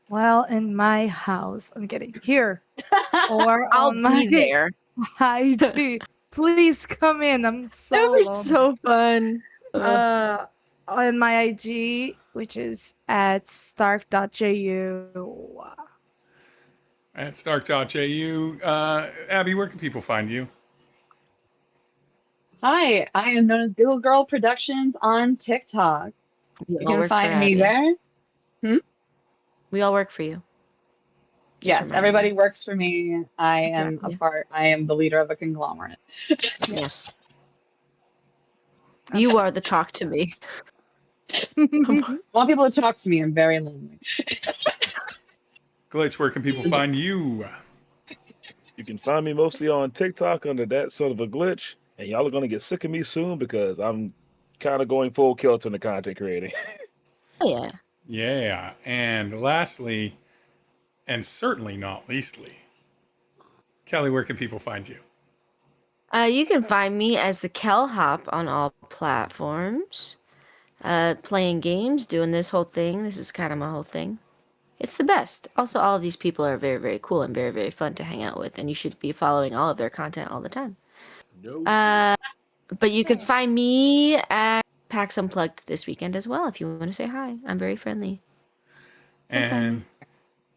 Well, in my house. I'm kidding. Here. Or I'll on my be there. IG. Please come in. I'm so That was lonely. so fun. On my IG, which is at stark.ju. At stark.ju. Abby, where can people find you? Hi, I am known as Giggle Girl Productions on TikTok. You can find me there. We all work for you. Yes, everybody works for me. I am the leader of a I want people to talk to me. I'm very lonely. Glitch, where can people find you? You can find me mostly on TikTok under that son of a glitch, and y'all are gonna get sick of me soon because I'm kind of going full kilt in the content creating. Oh, yeah. Yeah. And lastly, and certainly not leastly, Kelly, where can people find you? You can find me as the Kel Hop on all platforms. Playing games, doing this whole thing. This is kind of my whole thing. It's the best. Also, all of these people are very, very cool and very, very fun to hang out with, and you should be following all of their content all the time. No. But you can find me at PAX Unplugged this weekend as well if you want to say hi. I'm very friendly. Come find And me.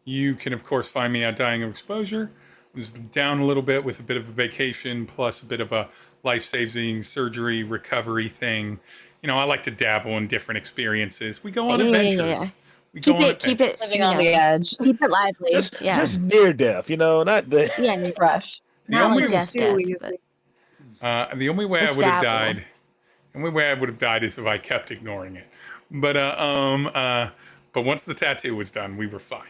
you can, of course, find me at Dying of Exposure. I was down a little bit with a bit of a vacation plus a bit of a life-saving surgery recovery thing. You know, I like to dabble in different experiences. We go on adventures. We go on adventures. Living on the edge. Keep it lively. Just near death, not the. Yeah, Fresh. The not only, like death, Too but easy. the only way I It's would have dabble. died, the only way I would have died is if I kept ignoring it. But once the tattoo was done, we were fine.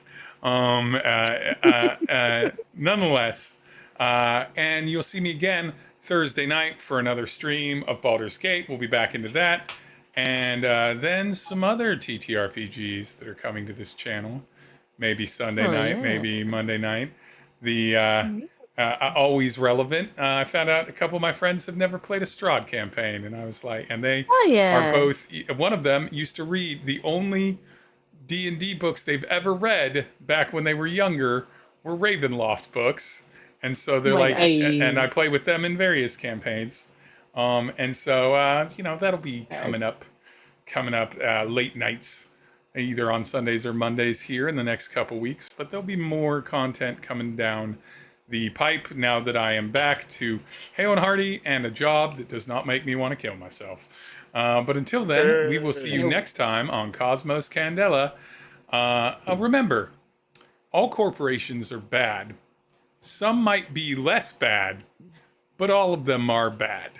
Nonetheless, and you'll see me again Thursday night for another stream of Baldur's Gate. We'll be back into that. And then some other TTRPGs that are coming to this channel. Maybe Sunday night, yeah. maybe Monday night. The always relevant. I found out a couple of my friends have never played a Strahd campaign, and I was like, and they are both. One of them used to read the only D&D books they've ever read back when they were younger were Ravenloft books, and so they're like, and I play with them in various campaigns, and so that'll be coming up late nights, either on Sundays or Mondays here in the next couple weeks. But there'll be more content coming down the pipe now that I am back to hale and hearty and a job that does not make me want to kill myself. But until then, we will see you next time on Cosmos Candela. Remember, all corporations are bad. Some might be less bad, but all of them are bad.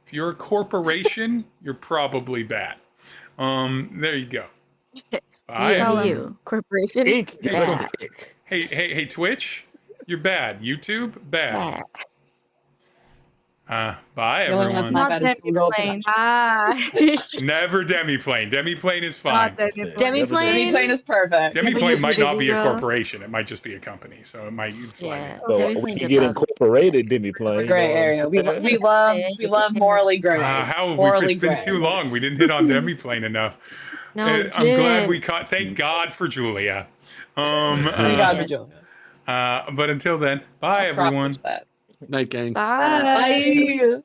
If you're a corporation, you're probably bad. There you go. Bye. You, corporation. Inc. Hey, Twitch, you're bad. YouTube, bad. Bye, everyone. Not Demiplane. Never Demiplane. Demiplane is fine. Not Demiplane. Demiplane is perfect. Demiplane might not be a corporation. It might just be a company. So it might. Yeah. So we can get incorporated Demiplane. Gray area. We love morally gray. It's been too long. We didn't hit on Demiplane enough. No, I'm glad we caught. Thank God for Julia. Thank God for Julia. But until then, bye, everyone. Night, gang. Bye. Bye.